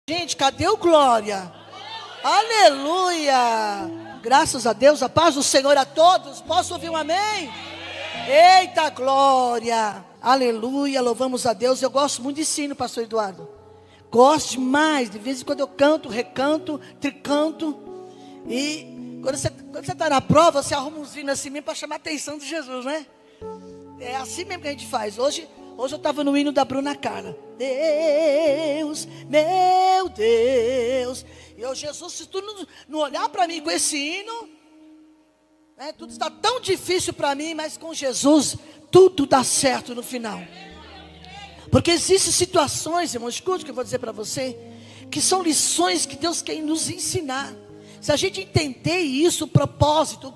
Gente, cadê o glória? Aleluia! Graças a Deus, a paz do Senhor a todos. Posso ouvir um amém? Eita glória! Aleluia, louvamos a Deus. Eu gosto muito de ensino, pastor Eduardo. Gosto demais. De vez em quando eu canto, recanto, tricanto. E quando você está na prova, você arruma uns hinos assim mesmo para chamar a atenção de Jesus, né? É assim mesmo que a gente faz. Hoje eu estava no hino da Bruna Carla. Deus, meu Deus. E eu, Jesus, se tu não olhar para mim com esse hino, né, tudo está tão difícil para mim, mas com Jesus tudo dá certo no final. Porque existem situações, irmão, escute o que eu vou dizer para você, que são lições que Deus quer nos ensinar. Se a gente entender isso, o propósito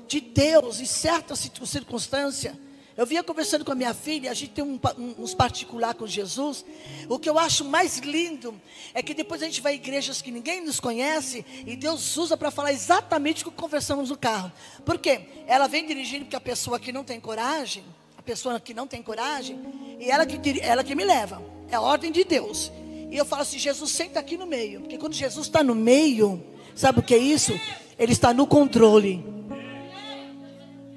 de Deus em certa circunstância. Eu vinha conversando com a minha filha, a gente tem uns particular com Jesus. O que eu acho mais lindo é que depois a gente vai a igrejas que ninguém nos conhece e Deus usa para falar exatamente o que conversamos no carro. Por quê? Ela vem dirigindo porque a pessoa que não tem coragem, e ela que me leva. É a ordem de Deus. E eu falo assim, Jesus, senta aqui no meio. Porque quando Jesus está no meio, sabe o que é isso? Ele está no controle.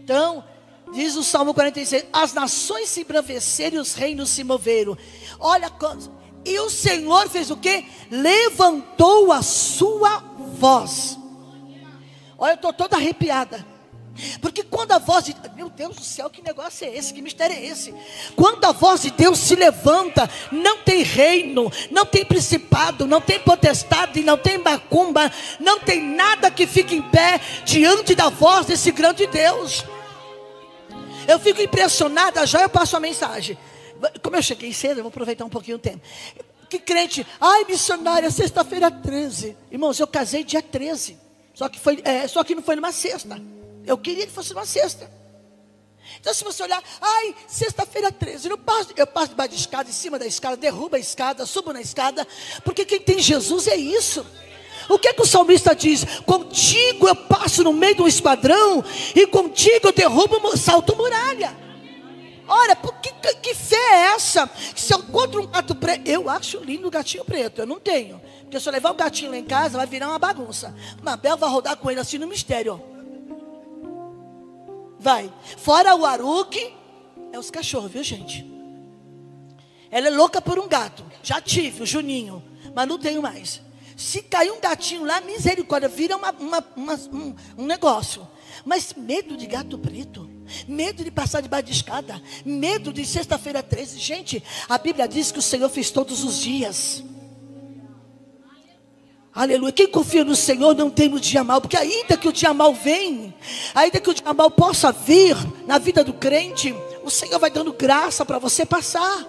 Então, diz o Salmo 46, as nações se embraveceram e os reinos se moveram. Olha, e o Senhor fez o quê? Levantou a sua voz. Olha, eu estou toda arrepiada. Porque quando a voz de... Meu Deus do céu, que negócio é esse? Que mistério é esse? Quando a voz de Deus se levanta, não tem reino, não tem principado, não tem potestade, não tem macumba, não tem nada que fique em pé diante da voz desse grande Deus. Eu fico impressionada, já eu passo a mensagem. Como eu cheguei cedo, eu vou aproveitar um pouquinho o tempo. Que crente, ai missionária, sexta-feira 13. Irmãos, eu casei dia 13. Só que não foi numa sexta. Eu queria que fosse numa sexta. Então se você olhar, ai, sexta-feira 13. Eu passo debaixo da escada, em cima da escada, derrubo a escada, subo na escada. Porque quem tem Jesus é isso. O que é que o salmista diz? Contigo eu passo no meio de um esquadrão e contigo eu derrubo, salto muralha. Olha, que fé é essa? Se eu encontro um gato preto, eu acho lindo o gatinho preto, eu não tenho. Porque se eu levar o gatinho lá em casa, vai virar uma bagunça. Mabel vai rodar com ele assim no mistério, ó. Vai. Fora o Aruque, é os cachorros, viu gente? Ela é louca por um gato. Já tive o Juninho, mas não tenho mais. Se cair um gatinho lá, misericórdia, vira um negócio. Mas medo de gato preto, medo de passar debaixo de escada, medo de sexta-feira 13. Gente, a Bíblia diz que o Senhor fez todos os dias. Aleluia, quem confia no Senhor não tem o dia mal. Porque ainda que o dia mal venha, ainda que o dia mal possa vir na vida do crente, o Senhor vai dando graça para você passar.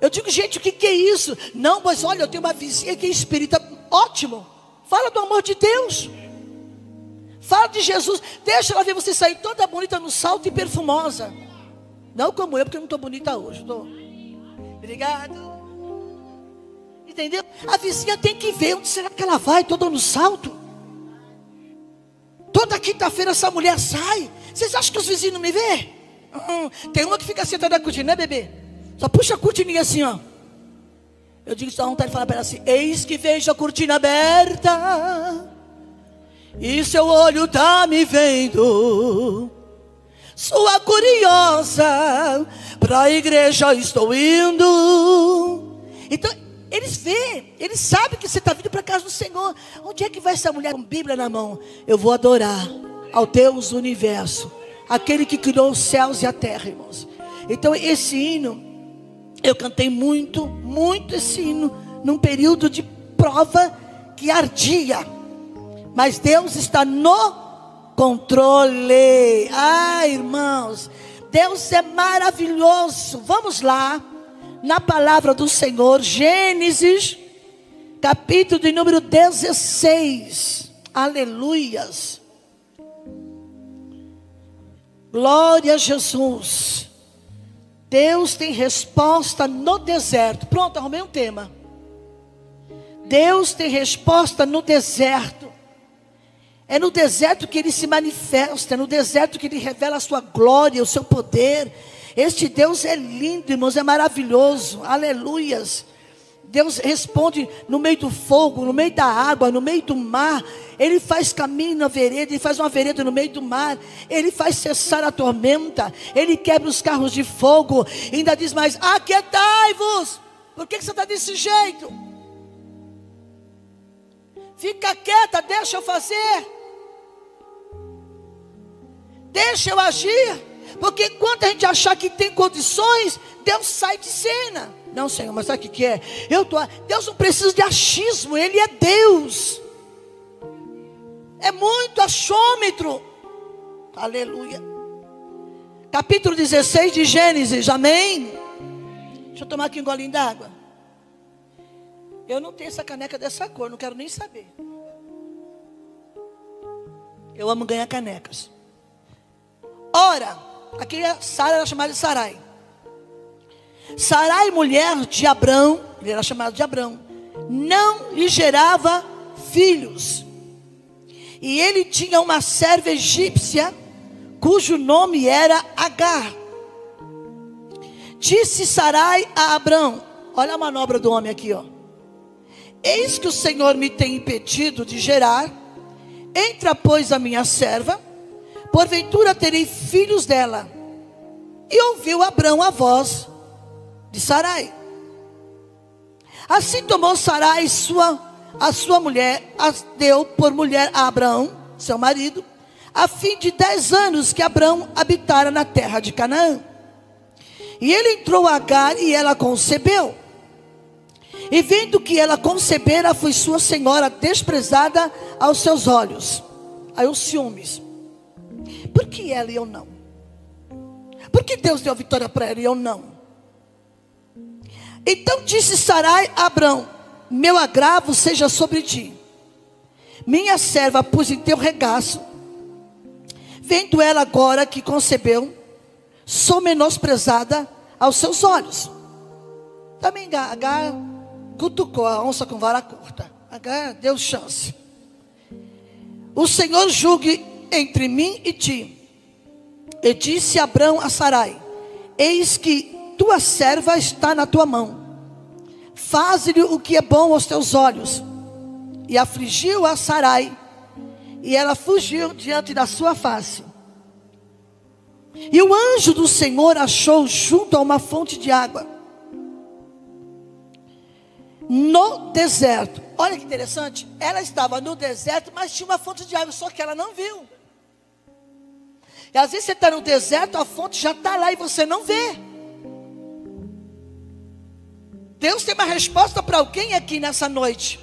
Eu digo, gente, o que é isso? Não, mas olha, eu tenho uma vizinha que é espírita. Ótimo, fala do amor de Deus, fala de Jesus. Deixa ela ver você sair toda bonita no salto e perfumosa. Não como eu, porque eu não estou bonita hoje. Obrigado. Entendeu? A vizinha tem que ver onde será que ela vai, toda no salto. Toda quinta-feira essa mulher sai. Vocês acham que os vizinhos não me vê? Tem uma que fica sentada na cortina, né, bebê? Só puxa a cortininha assim, ó. Eu digo, só vontade de falar para ela assim: eis que vejo a cortina aberta e seu olho tá me vendo. Sua curiosa, para a igreja estou indo. Então eles veem, eles sabem que você está vindo para a casa do Senhor. Onde é que vai essa mulher com Bíblia na mão? Eu vou adorar ao Deus do universo, aquele que criou os céus e a terra, irmãos. Então esse hino, eu cantei muito esse hino num período de prova que ardia. Mas Deus está no controle. Irmãos, Deus é maravilhoso. Vamos lá. Na palavra do Senhor, Gênesis, capítulo de número 16. Aleluias. Glória a Jesus. Deus tem resposta no deserto. Pronto, arrumei um tema. Deus tem resposta no deserto. É no deserto que Ele se manifesta. É no deserto que Ele revela a sua glória, o seu poder. Este Deus é lindo, irmãos, é maravilhoso. Aleluias. Deus responde no meio do fogo, no meio da água, no meio do mar. Ele faz caminho na vereda, Ele faz uma vereda no meio do mar. Ele faz cessar a tormenta. Ele quebra os carros de fogo. E ainda diz mais: aquietai-vos. Por que você está desse jeito? Fica quieta, deixa eu fazer. Deixa eu agir. Porque quando a gente achar que tem condições, Deus sai de cena. Não, Senhor, mas sabe o que é? Deus não precisa de achismo, Ele é Deus. É muito achômetro. Aleluia. Capítulo 16 de Gênesis, amém? Deixa eu tomar aqui um golinho d'água. Eu não tenho essa caneca dessa cor, não quero nem saber. Eu amo ganhar canecas. Ora, aqui Sara era chamada de Sarai. Sarai, mulher de Abrão, ele era chamado de Abrão, não lhe gerava filhos. E ele tinha uma serva egípcia, cujo nome era Agar. Disse Sarai a Abrão, olha a manobra do homem aqui, ó: eis que o Senhor me tem impedido de gerar. Entra, pois, a minha serva, porventura terei filhos dela. E ouviu Abrão a voz de Sarai. Assim tomou Sarai a sua mulher, deu por mulher a Abrão, seu marido, a fim de 10 anos que Abrão habitara na terra de Canaã. E ele entrou a Agar, e ela concebeu. E vendo que ela concebera, foi sua senhora desprezada aos seus olhos. Aí os ciúmes. Por que ela e eu não? Por que Deus deu a vitória para ela e eu não? Então disse Sarai a Abrão: meu agravo seja sobre ti. Minha serva pus em teu regaço. Vendo ela agora que concebeu, sou menosprezada aos seus olhos. Também Agar cutucou a onça com vara curta. Agar deu chance. O Senhor julgue entre mim e ti. E disse Abrão a Sarai: eis que tua serva está na tua mão. Faze-lhe o que é bom aos teus olhos. E afligiu a Sarai, e ela fugiu diante da sua face. E o anjo do Senhor achou junto a uma fonte de água, no deserto. Olha que interessante. Ela estava no deserto, mas tinha uma fonte de água, só que ela não viu. E às vezes você está no deserto, a fonte já está lá e você não vê. Deus tem uma resposta para alguém aqui nessa noite.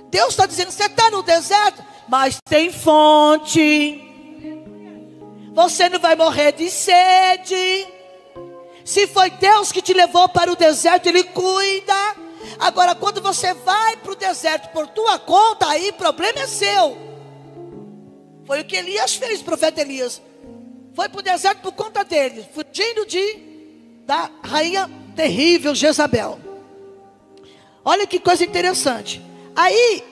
Deus está dizendo: você está no deserto, mas tem fonte. Você não vai morrer de sede. Se foi Deus que te levou para o deserto, Ele cuida. Agora, quando você vai para o deserto por tua conta, aí o problema é seu. Foi o que Elias fez, o profeta Elias. Foi para o deserto por conta dele, fugindo da rainha terrível Jezabel. Olha que coisa interessante. Aí,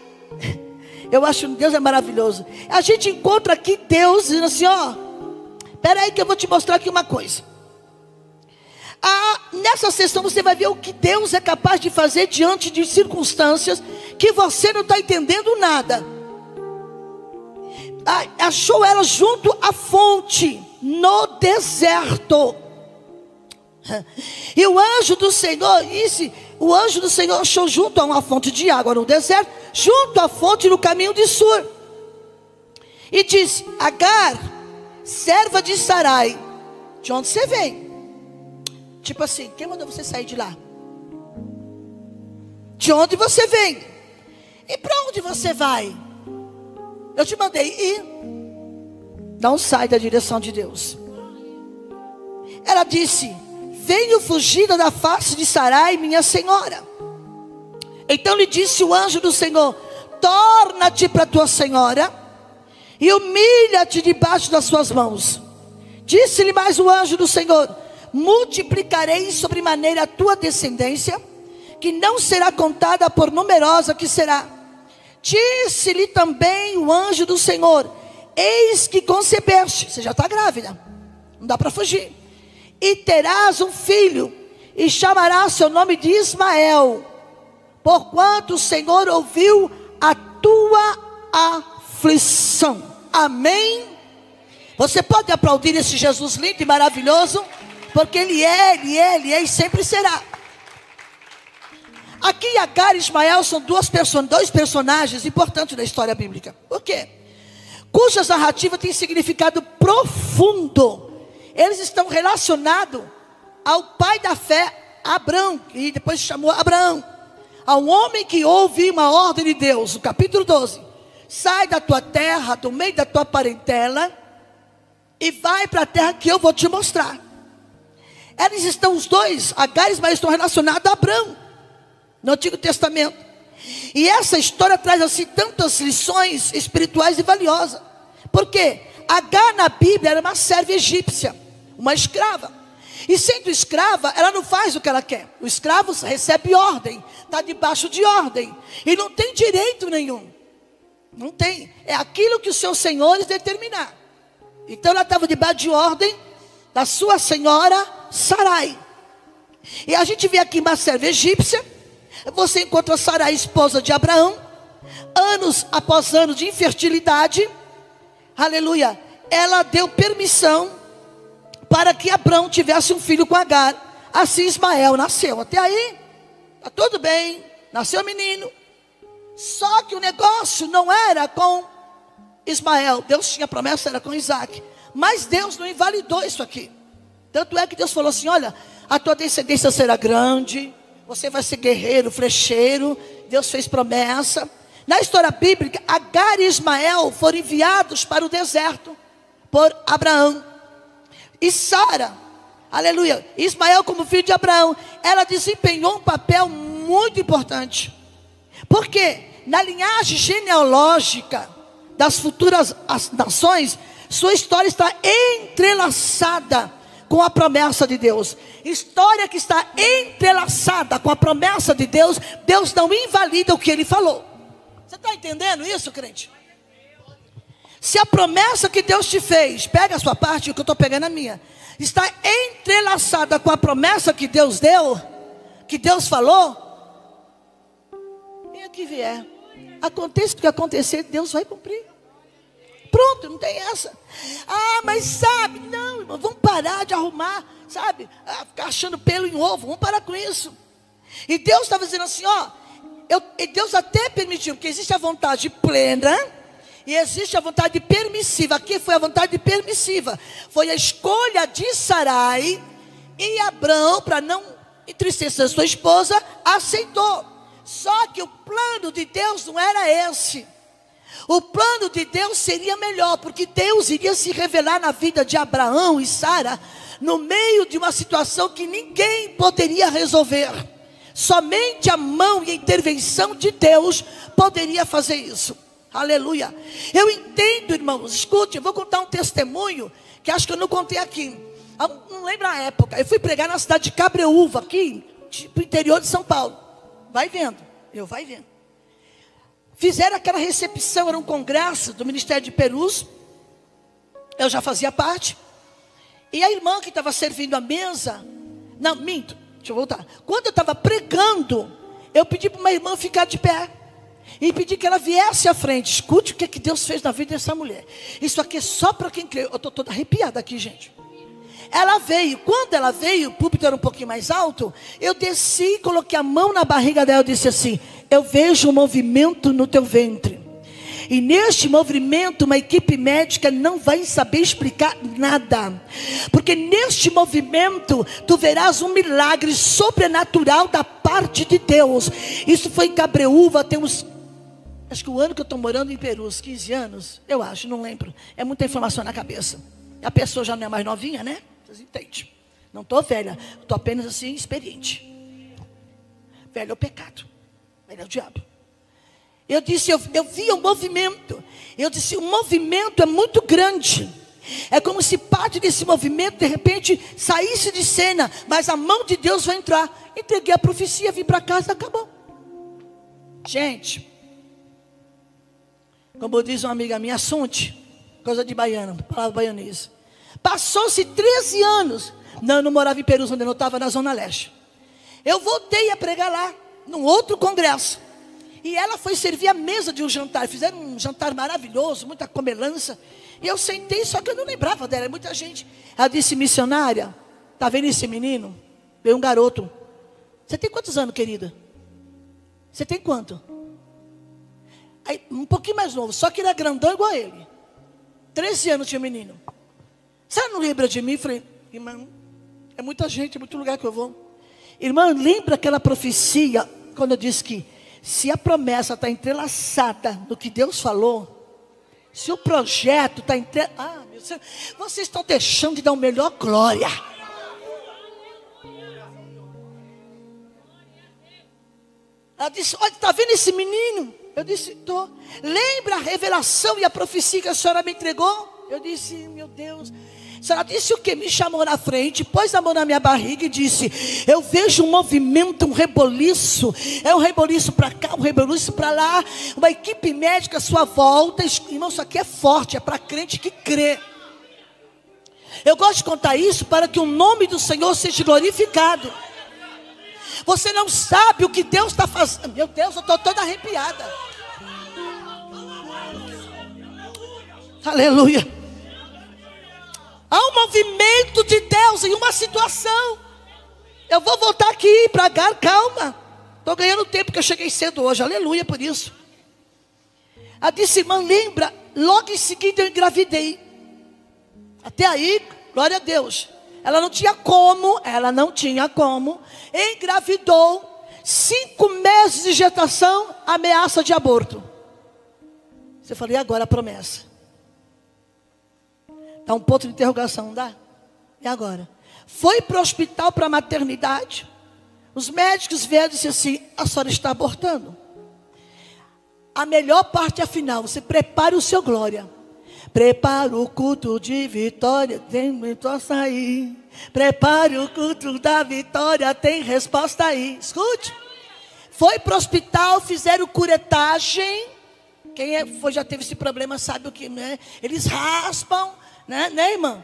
eu acho que Deus é maravilhoso. A gente encontra aqui Deus dizendo assim: ó, espera aí que eu vou te mostrar aqui uma coisa. Nessa sessão você vai ver o que Deus é capaz de fazer diante de circunstâncias que você não está entendendo nada. Achou ela junto à fonte, no deserto. E o anjo do Senhor disse: o anjo do Senhor achou junto a uma fonte de água no deserto, junto à fonte no caminho de Sur. E disse: Agar, serva de Sarai, de onde você vem? Tipo assim, quem mandou você sair de lá? De onde você vem? E para onde você vai? Eu te mandei ir. Não sai da direção de Deus. Ela disse: venho fugida da face de Sarai, minha senhora. Então lhe disse o anjo do Senhor: torna-te para tua senhora e humilha-te debaixo das suas mãos. Disse-lhe mais o anjo do Senhor: multiplicarei sobremaneira a tua descendência, que não será contada por numerosa que será. Disse-lhe também o anjo do Senhor: eis que concebeste. Você já está grávida, não dá para fugir. e terás um filho, e chamarás seu nome de Ismael, porquanto o Senhor ouviu a tua aflição. Amém? Você pode aplaudir esse Jesus lindo e maravilhoso, porque Ele é e sempre será. Aqui Agar e Ismael são dois personagens importantes da história bíblica. Por quê? Cujas narrativas têm significado profundo. Eles estão relacionados ao pai da fé, Abrão, que depois se chamou Abraão, ao homem que ouve uma ordem de Deus. O capítulo 12: sai da tua terra, do meio da tua parentela, e vai para a terra que eu vou te mostrar. Eles estão, os dois, Agar e Ismael, estão relacionados a Abrão, no Antigo Testamento. E essa história traz assim tantas lições espirituais e valiosas. Por quê? Agar na Bíblia era uma serva egípcia, uma escrava. E sendo escrava, ela não faz o que ela quer. O escravo recebe ordem, está debaixo de ordem, e não tem direito nenhum. Não tem. É aquilo que os seus senhores determinar. Então ela estava debaixo de ordem da sua senhora Sarai. E a gente vê aqui uma serva egípcia. Você encontra Sarai, esposa de Abraão. Anos após anos de infertilidade, aleluia, ela deu permissão para que Abraão tivesse um filho com Agar. Assim Ismael nasceu. Até aí, está tudo bem, nasceu menino. Só que o negócio não era com Ismael. Deus tinha promessa, era com Isaac. Mas Deus não invalidou isso aqui. Tanto é que Deus falou assim: olha, a tua descendência será grande, você vai ser guerreiro, flecheiro. Deus fez promessa. Na história bíblica, Agar e Ismael foram enviados para o deserto por Abraão. E Sara, aleluia, Ismael como filho de Abraão, ela desempenhou um papel muito importante. Porque na linhagem genealógica das futuras nações, sua história está entrelaçada com a promessa de Deus. História que está entrelaçada com a promessa de Deus, Deus não invalida o que Ele falou. Você está entendendo isso, crente? Se a promessa que Deus te fez, pega a sua parte, o que eu estou pegando a minha, está entrelaçada com a promessa que Deus deu, que Deus falou, venha que vier, aconteça o que acontecer, Deus vai cumprir. Pronto, não tem essa. Ah, mas sabe, não, irmão, vamos parar de arrumar, sabe, ficar achando pelo em ovo, vamos parar com isso. E Deus estava dizendo assim, ó, Deus até permitiu, porque existe a vontade plena e existe a vontade permissiva. Aqui foi a vontade permissiva, foi a escolha de Sarai, e Abraão, para não entristecer sua esposa, aceitou. Só que o plano de Deus não era esse. O plano de Deus seria melhor, porque Deus iria se revelar na vida de Abraão e Sara, no meio de uma situação que ninguém poderia resolver. Somente a mão e a intervenção de Deus poderia fazer isso. Aleluia. Eu entendo, irmãos, escute, eu vou contar um testemunho que acho que eu não contei aqui. Não lembro a época. Eu fui pregar na cidade de Cabreúva, aqui no interior de São Paulo. Vai vendo, vai vendo. Fizeram aquela recepção, era um congresso do Ministério de Perus. Eu já fazia parte. E a irmã que estava servindo a mesa, não, minto, deixa eu voltar. Quando eu estava pregando, eu pedi para uma irmã ficar de pé. E pedi que ela viesse à frente. Escute o que é que Deus fez na vida dessa mulher. Isso aqui é só para quem crê. Eu estou toda arrepiada aqui, gente. Ela veio, quando ela veio, o púlpito era um pouquinho mais alto. Eu desci, coloquei a mão na barriga dela e disse assim: eu vejo um movimento no teu ventre. E neste movimento, uma equipe médica não vai saber explicar nada. Porque neste movimento, tu verás um milagre sobrenatural da parte de Deus. Isso foi em Cabreúva, tem uns... acho que o ano que eu estou morando em Peru, uns 15 anos, eu acho, não lembro. É muita informação na cabeça. A pessoa já não é mais novinha, né? Vocês entendem? Não estou velha, estou apenas assim, experiente. Velho é o pecado, velho é o diabo. Eu disse, eu via o movimento. Eu disse, o movimento é muito grande. É como se parte desse movimento, de repente, saísse de cena. Mas a mão de Deus vai entrar. Entreguei a profecia, vim para casa, acabou. Gente, como diz uma amiga minha, assunte, coisa de baiano, palavra baianesa. Passou-se 13 anos. Não, eu não morava em Perus, onde eu estava na Zona Leste. Eu voltei a pregar lá, num outro congresso. E ela foi servir a mesa de um jantar. Fizeram um jantar maravilhoso, muita comelança. E eu sentei, só que eu não lembrava dela, muita gente. Ela disse: missionária, tá vendo esse menino? Veio um garoto. Você tem quantos anos, querida? Você tem quanto? Aí, um pouquinho mais novo, só que ele é grandão igual a ele. 13 anos tinha menino. Você não lembra de mim? Eu falei: irmã, é muita gente, é muito lugar que eu vou. Irmã, lembra aquela profecia, quando eu disse que se a promessa está entrelaçada no que Deus falou, se o projeto está entrelaçado, meu Deus, vocês estão deixando de dar o melhor glória. Ela disse: olha, está vendo esse menino? Eu disse: estou. Lembra a revelação e a profecia que a senhora me entregou? Eu disse: meu Deus. A senhora disse o quê? Me chamou na frente, pôs a mão na minha barriga e disse: eu vejo um movimento, um reboliço. É um reboliço para cá, um reboliço para lá. Uma equipe médica à sua volta. Irmão, isso aqui é forte, é para crente que crê. Eu gosto de contar isso para que o nome do Senhor seja glorificado. Você não sabe o que Deus está fazendo. Meu Deus, eu estou toda arrepiada. Aleluia. Há um movimento de Deus em uma situação. Eu vou voltar aqui para cá, calma. Estou ganhando tempo que eu cheguei cedo hoje. Aleluia por isso. Ela disse: irmã, lembra? Logo em seguida eu engravidei. Até aí, glória a Deus. Ela não tinha como. Engravidou. 5 meses de gestação, ameaça de aborto. Você falou: e agora a promessa? Dá um ponto de interrogação, não dá? E agora? Foi para o hospital, para a maternidade. Os médicos vieram e disseram assim: a senhora está abortando. A melhor parte é a final. Você prepare o seu glória. Prepare o culto de vitória, tem muito açaí. Prepare o culto da vitória, tem resposta aí. Escute. Foi para o hospital, fizeram curetagem. Quem já teve esse problema sabe o que, né? Eles raspam, né, irmã?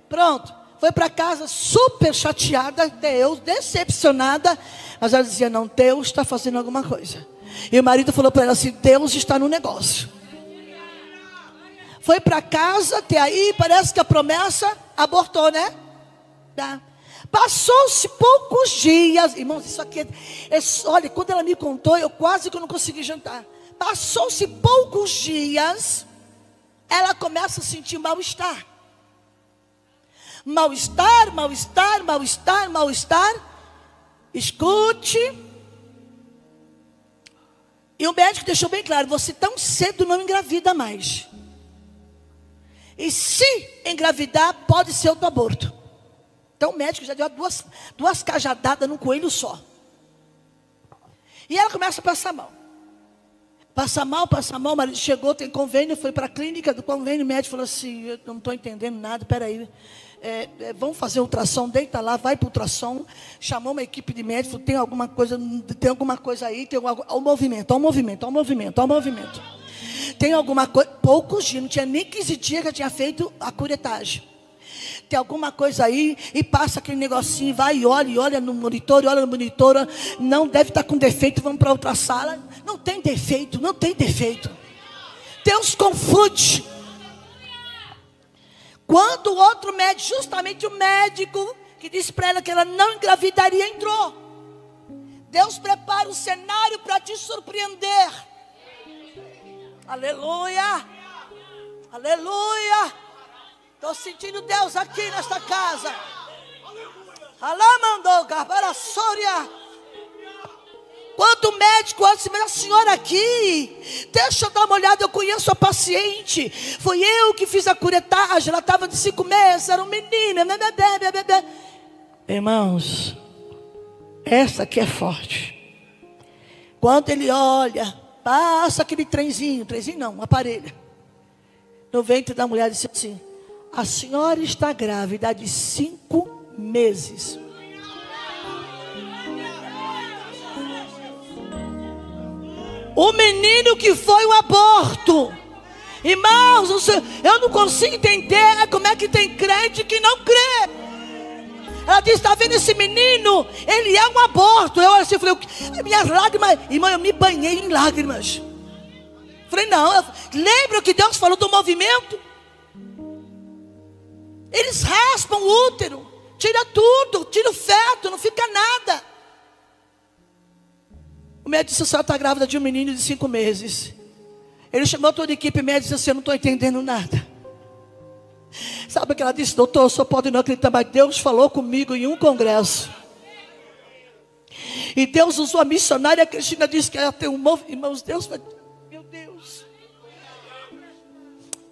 Pronto. Foi para casa super chateada, Deus, decepcionada. Mas ela dizia: não, Deus está fazendo alguma coisa. E o marido falou para ela assim: Deus está no negócio. Foi para casa, até aí, parece que a promessa abortou, né? Tá. Passou-se poucos dias. Irmãos, isso aqui olha, quando ela me contou, eu quase que não consegui jantar. Passou-se poucos dias, ela começa a sentir mal-estar. Mal-estar, mal-estar, mal-estar, mal-estar. Escute. E o médico deixou bem claro: você tão cedo não engravida mais. E se engravidar, pode ser outro aborto. Então o médico já deu duas cajadadas num coelho só. E ela começa a passar mal. Passa mal, o marido chegou, tem convênio, foi para a clínica do convênio, o médico falou assim: eu não estou entendendo nada, peraí. Vamos fazer ultrassom, deita lá, vai para o ultrassom. Chamou uma equipe de médicos, tem alguma coisa aí, tem um movimento. Tem alguma coisa, poucos dias, não tinha nem 15 dias que eu tinha feito a curetagem. Tem alguma coisa aí, e passa aquele negocinho, vai e olha no monitor, não deve estar com defeito, vamos para outra sala. Não tem defeito. Deus confunde. Quando o outro médico, justamente o médico que disse para ela que ela não engravidaria, entrou. Deus prepara o cenário para te surpreender. Aleluia. Aleluia. Estou sentindo Deus aqui nesta casa. Alamandou, Garbarassória. Quando o médico disse: mas a senhora aqui, deixa eu dar uma olhada, eu conheço a paciente. Foi eu que fiz a curetagem, ela estava de 5 meses, era um menino. Irmãos, essa aqui é forte. Quando ele olha, passa aquele trenzinho não, um aparelho no ventre da mulher, disse assim: a senhora está grávida de 5 meses. O menino que foi um aborto. Irmãos, eu não consigo entender como é que tem crente que não crê. Ela disse: está vendo esse menino? Ele é um aborto. Eu assim, falei: minhas lágrimas, irmã, eu me banhei em lágrimas. Falei: não, lembra o que Deus falou do movimento? Eles raspam o útero, tira tudo, tira o feto, não fica nada. O médico disse: a senhora está grávida de um menino de 5 meses. Ele chamou toda a equipe médica e disse assim: eu não estou entendendo nada. Sabe o que ela disse? Doutor, o senhor pode não acreditar, mas Deus falou comigo em um congresso. E Deus usou a missionária. A Cristina disse que ela tem um movimento. Irmãos, Deus vai... Meu Deus.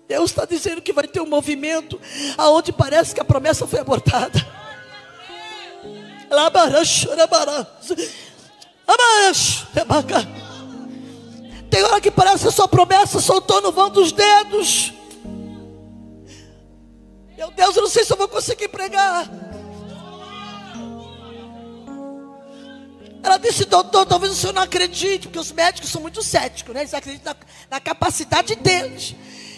Deus está dizendo que vai ter um movimento aonde parece que a promessa foi abortada. Tem hora que parece que a sua promessa soltou no vão dos dedos. Meu Deus, eu não sei se eu vou conseguir pregar. Ela disse: doutor, talvez o senhor não acredite, porque os médicos são muito céticos, né? Eles acreditam na capacidade deles.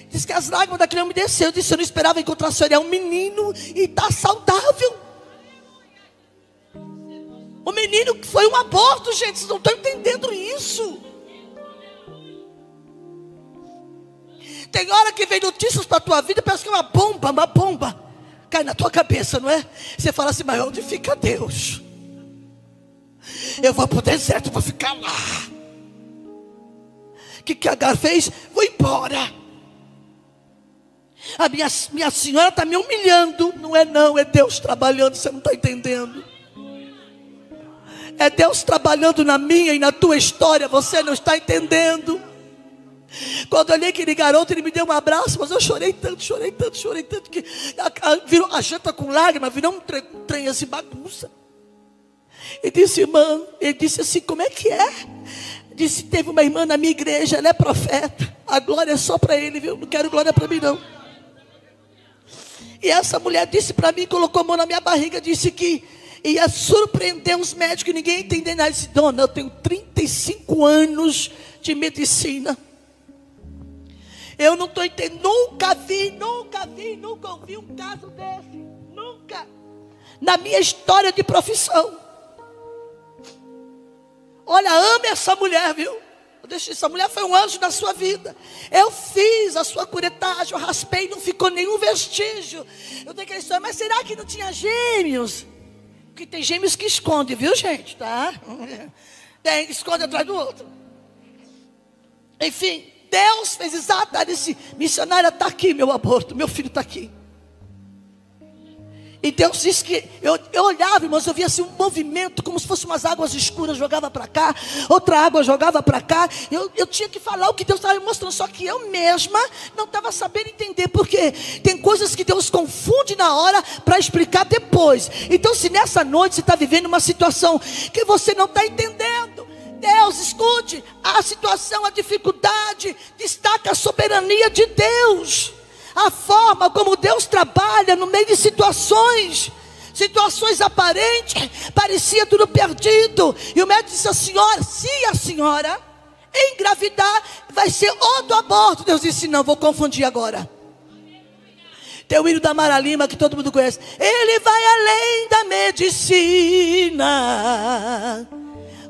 Diz que as lágrimas daquele homem desceu. Eu disse: eu não esperava encontrar o senhor. É um menino e está saudável. O menino que foi um aborto, gente. Vocês não estão entendendo isso. Tem hora que vem notícias para a tua vida, parece que é uma bomba cai na tua cabeça, não é? Você fala assim: mas onde fica Deus? Eu vou para o deserto, vou ficar lá. O que Agar fez? Vou embora. A minha senhora está me humilhando. Não é não, é Deus trabalhando, você não está entendendo. É Deus trabalhando na minha e na tua história, você não está entendendo. Quando eu olhei aquele garoto, ele me deu um abraço, mas eu chorei tanto, que virou a janta com lágrimas, virou um trem assim, bagunça. E disse: irmã, ele disse assim: como é que é? Disse: teve uma irmã na minha igreja, ela é profeta, a glória é só para ele, viu? Não quero glória para mim não. E essa mulher disse para mim, colocou a mão na minha barriga, disse que ia surpreender os médicos, ninguém entendeu nada. Disse: dona, eu tenho 35 anos de medicina. Eu não estou entendendo, nunca ouvi um caso desse. Nunca. Na minha história de profissão. Olha, ame essa mulher, viu? Essa mulher foi um anjo na sua vida. Eu fiz a sua curetagem, eu raspei, não ficou nenhum vestígio. Eu tenho aquele sonho: mas será que não tinha gêmeos? Porque tem gêmeos que escondem, viu, gente? Tá? Tem, esconde atrás do outro. Enfim, Deus fez exatamente. Disse: missionária, está aqui meu aborto, meu filho está aqui. E Deus disse que eu olhava, irmãos, eu via assim um movimento, como se fossem umas águas escuras, jogava para cá, outra água jogava para cá. Eu tinha que falar o que Deus estava me mostrando, só que eu mesma não estava sabendo entender, porque tem coisas que Deus confunde na hora para explicar depois. Então, se nessa noite você está vivendo uma situação que você não está entendendo, Deus, escute, a situação, a dificuldade, destaca a soberania de Deus. A forma como Deus trabalha no meio de situações aparentes, parecia tudo perdido. E o médico disse: a senhora, se a senhora engravidar, vai ser outro aborto. Deus disse: não, vou confundir agora. Tem o hino da Mara Lima, que todo mundo conhece. Ele vai além da medicina,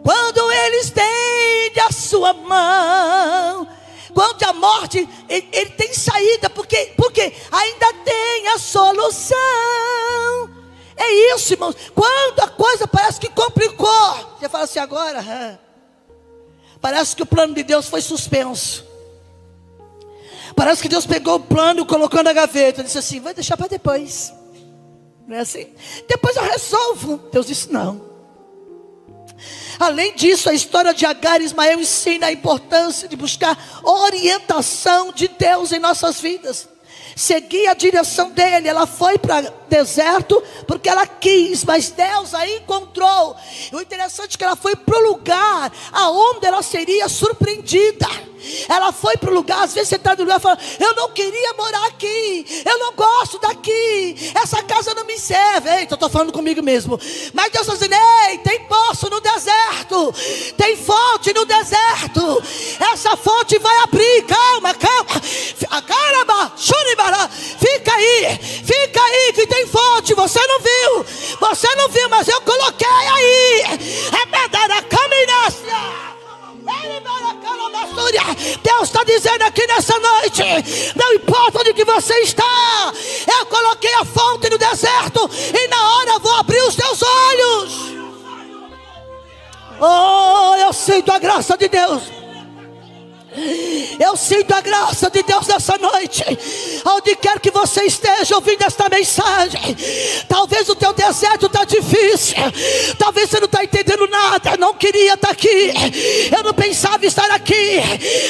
quando ele estende a sua mão. Quando a morte, ele tem saída, porque ainda tem a solução. É isso, irmãos. Quando a coisa parece que complicou, você fala assim: agora parece que o plano de Deus foi suspenso. Parece que Deus pegou o plano e colocou na gaveta, disse assim: vai deixar para depois. Não é assim? Depois eu resolvo. Deus disse: não. Além disso, a história de Agar e Ismael ensina a importância de buscar orientação de Deus em nossas vidas. Seguir a direção dele. Ela foi para o deserto porque ela quis, mas Deus a encontrou. E o interessante é que ela foi para o lugar aonde ela seria surpreendida. Ela foi para o lugar, às vezes você está no lugar e fala: eu não queria morar aqui, eu não gosto daqui, essa casa não me serve. Eita, eu estou falando comigo mesmo. Mas Deus está dizendo: ei, tem poço no deserto, tem fonte no deserto, essa fonte vai abrir. Calma, fica aí que tem fonte, você não viu, Você não viu, mas eu coloquei aí. É verdade, a caminância. Deus está dizendo aqui nessa noite: não importa onde que você está, eu coloquei a fonte no deserto, e na hora eu vou abrir os teus olhos. Oh, eu sinto a graça de Deus. Eu sinto a graça de Deus nessa noite. Onde quer que você esteja ouvindo esta mensagem, talvez o teu deserto está difícil, talvez você não está entendendo nada. Eu não queria estar aqui, eu não pensava estar aqui,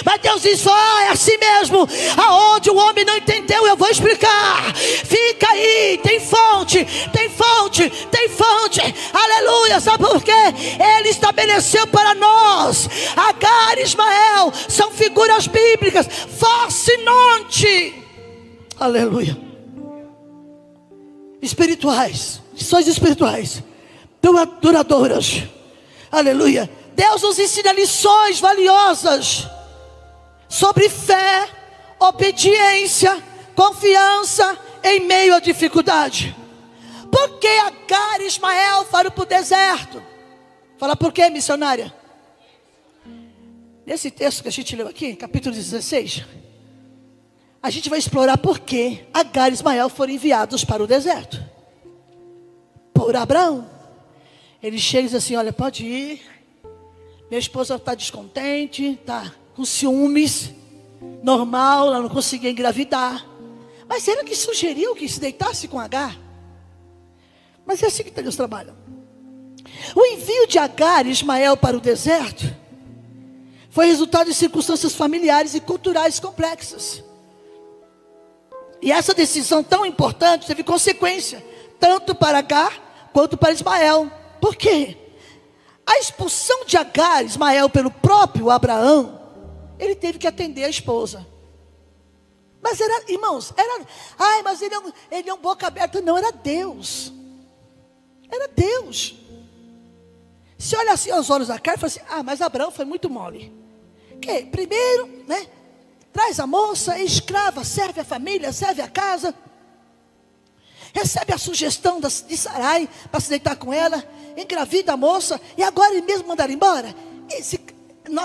mas Deus diz: é assim mesmo. Aonde o homem não entendeu, eu vou explicar. Fica aí, tem fonte, tem fonte, tem fonte. Aleluia. Sabe por quê? Ele estabeleceu para nós. Agar e Ismael são figuras bíblicas fascinante, aleluia, espirituais, lições espirituais duradouras, aleluia. Deus nos ensina lições valiosas sobre fé, obediência, confiança em meio à dificuldade. Por que Agar e Ismael foram para o deserto? Fala por quê, missionária? Nesse texto que a gente leu aqui, capítulo 16, a gente vai explorar por que Agar e Ismael foram enviados para o deserto. Por Abraão. Ele chega e diz assim: olha, pode ir. Minha esposa está descontente, está com ciúmes. Normal, ela não conseguia engravidar. Mas será que sugeriu que se deitasse com Agar? Mas é assim que Deus trabalha. O envio de Agar e Ismael para o deserto foi resultado de circunstâncias familiares e culturais complexas. E essa decisão tão importante teve consequência, tanto para Agar quanto para Ismael. Por quê? A expulsão de Agar e Ismael pelo próprio Abraão, ele teve que atender a esposa. Mas era, irmãos, mas ele é um boca aberta. Não, era Deus. Era Deus. Se olha assim aos olhos da carne, fala assim: mas Abraão foi muito mole. Que primeiro, traz a moça, é escrava, serve a família, serve a casa, recebe a sugestão de Sarai para se deitar com ela, engravida a moça, e agora ele mesmo mandar embora.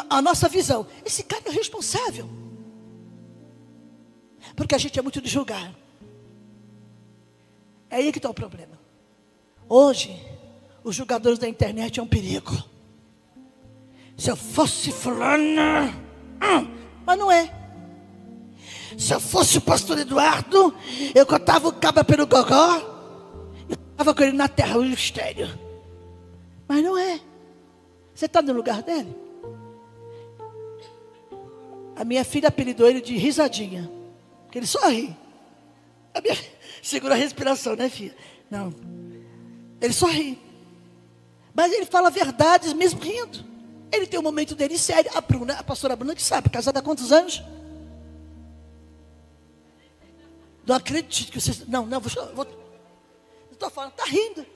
A nossa visão: esse cara é o responsável. Porque a gente é muito de julgar. É aí que está o problema. Hoje, os julgadores da internet é um perigo. Se eu fosse fulana, mas não é. Se eu fosse o pastor Eduardo, eu cortava o cabra pelo gogó, eu estava com ele na terra, o mistério. Mas não é. Você está no lugar dele? A minha filha apelidou ele de risadinha, porque ele só ri. Segura a respiração, né, filha? Não. Ele só ri. Mas ele fala verdades mesmo rindo. Ele tem um momento dele sério. A pastora Bruna que sabe, casada há quantos anos? Não acredito que vocês... Não, estou falando, está rindo.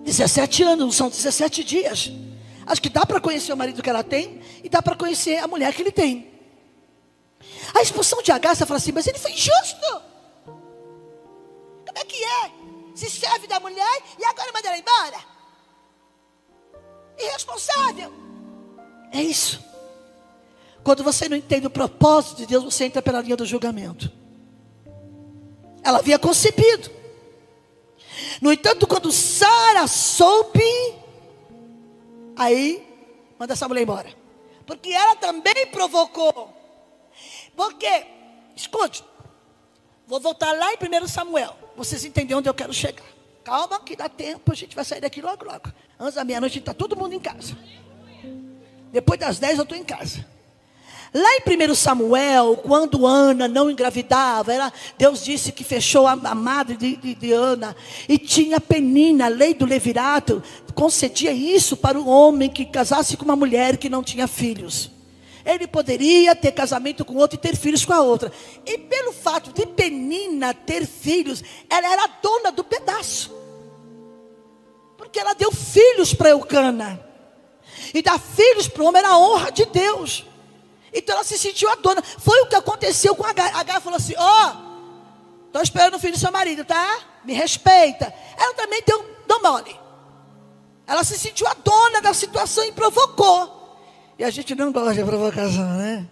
17 anos, não são 17 dias. Acho que dá para conhecer o marido que ela tem e dá para conhecer a mulher que ele tem. A expulsão de Agar, você fala assim: mas ele foi injusto. Como é que é? Se serve da mulher e agora manda ela embora? Irresponsável. É isso. Quando você não entende o propósito de Deus, você entra pela linha do julgamento. Ela havia concebido. No entanto, quando Sara soube, aí manda essa mulher embora. Porque ela também provocou. Porque, escute, vou voltar lá em 1 Samuel. Vocês entendem onde eu quero chegar. Calma que dá tempo, a gente vai sair daqui logo, logo. Antes da meia-noite está todo mundo em casa. Depois das 10 eu estou em casa. Lá em 1 Samuel, quando Ana não engravidava, Deus disse que fechou a madre de Ana. E tinha Penina, a lei do levirato, concedia isso para o homem que casasse com uma mulher que não tinha filhos. Ele poderia ter casamento com outra e ter filhos com a outra. E pelo fato de Penina ter filhos, ela era dona do pedaço. Porque ela deu filhos para Eucana. E dar filhos para o homem era a honra de Deus. Então ela se sentiu a dona. Foi o que aconteceu com Agar. Agar falou assim: estou esperando o filho do seu marido, tá? me respeita. Ela também deu mole. Ela se sentiu a dona da situação e provocou. E a gente não gosta de provocação, né?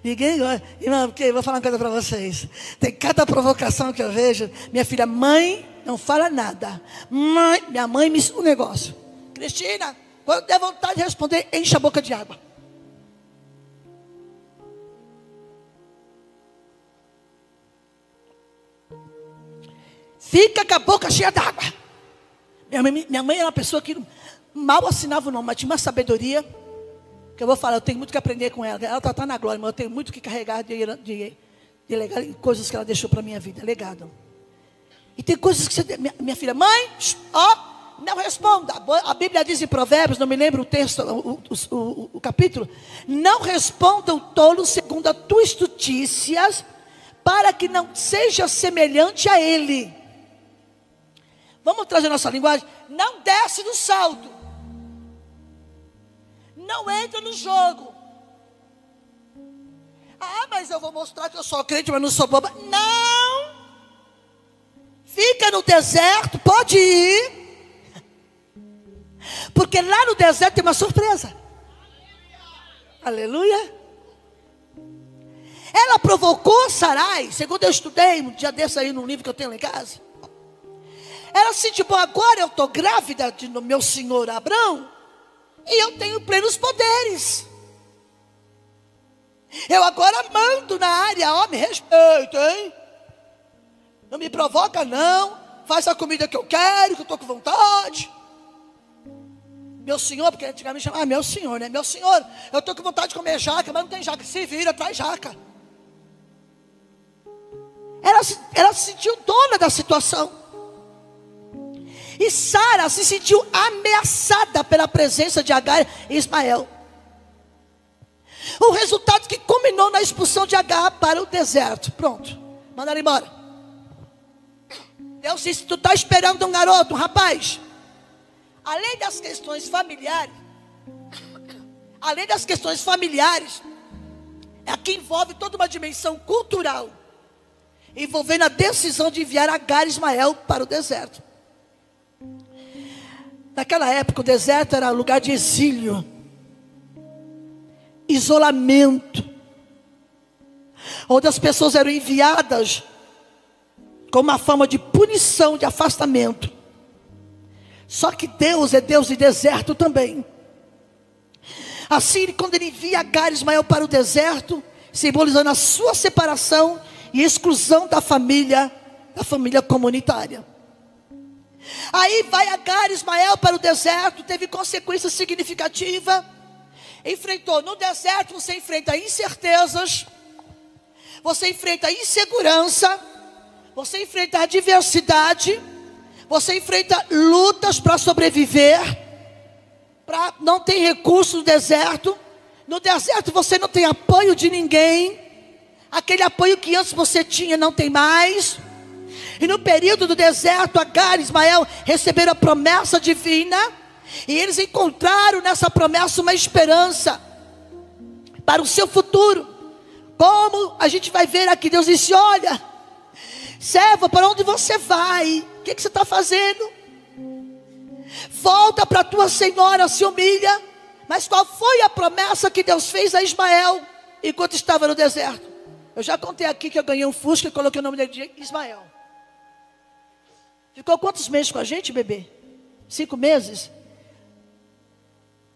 Ninguém gosta. Irmão, porque eu vou falar uma coisa para vocês. Tem cada provocação que eu vejo. Minha filha, mãe, não fala nada. Mãe, minha mãe me ensina um negócio. Cristina, quando der vontade de responder, enche a boca de água. Fica com a boca cheia d'água. Minha mãe era uma pessoa que mal assinava o nome, mas tinha uma sabedoria. Que eu vou falar, eu tenho muito que aprender com ela. Ela está na glória, mas eu tenho muito que carregar de legado, coisas que ela deixou para a minha vida, legado. E tem coisas que você... Minha filha, mãe, ó, não responda. A Bíblia diz em Provérbios, não me lembro o texto, o capítulo. Não responda o tolo segundo as tuas estutícias, para que não seja semelhante a ele. Vamos trazer nossa linguagem. Não desce do salto. Não entra no jogo. Ah, mas eu vou mostrar que eu sou crente, mas não sou boba. Não. Fica no deserto, pode ir. Porque lá no deserto tem uma surpresa. Aleluia. Ela provocou Sarai, segundo eu estudei um dia desse aí num livro que eu tenho lá em casa. Ela se tipo, agora eu estou grávida do meu senhor Abrão. E eu tenho plenos poderes. Eu agora mando na área, ó, me respeita, hein? Não me provoca não. Faz a comida que eu quero, que eu estou com vontade. Meu senhor, porque antigamente chamava meu senhor, né? Meu senhor, eu estou com vontade de comer jaca, mas não tem jaca. Se vira, traz jaca. Ela se sentiu dona da situação. E Sara se sentiu ameaçada pela presença de Agar e Ismael. O resultado que culminou na expulsão de Agar para o deserto. Pronto, mandaram embora. Deus disse, tu está esperando um garoto, um rapaz. Além das questões familiares, aqui envolve toda uma dimensão cultural, envolvendo a decisão de enviar Agar e Ismael para o deserto. Naquela época o deserto era lugar de exílio, isolamento, onde as pessoas eram enviadas com uma fama de punição, de afastamento. Só que Deus é Deus de deserto também. Assim, quando ele envia Agar e Ismael para o deserto, simbolizando a sua separação e exclusão da família comunitária. Aí vai Agar e Ismael para o deserto, teve consequência significativa. Enfrentou, no deserto você enfrenta incertezas, você enfrenta insegurança, você enfrenta adversidade, você enfrenta lutas para sobreviver, para não ter recurso no deserto. No deserto você não tem apoio de ninguém, aquele apoio que antes você tinha não tem mais. E no período do deserto, Agar e Ismael receberam a promessa divina. E eles encontraram nessa promessa uma esperança para o seu futuro. Como a gente vai ver aqui, Deus disse, olha, serva, para onde você vai? O que você está fazendo? Volta para a tua senhora, se humilha. Mas qual foi a promessa que Deus fez a Ismael enquanto estava no deserto? Eu já contei aqui que eu ganhei um Fusca e coloquei o nome dele de Ismael. Ficou quantos meses com a gente, bebê? 5 meses?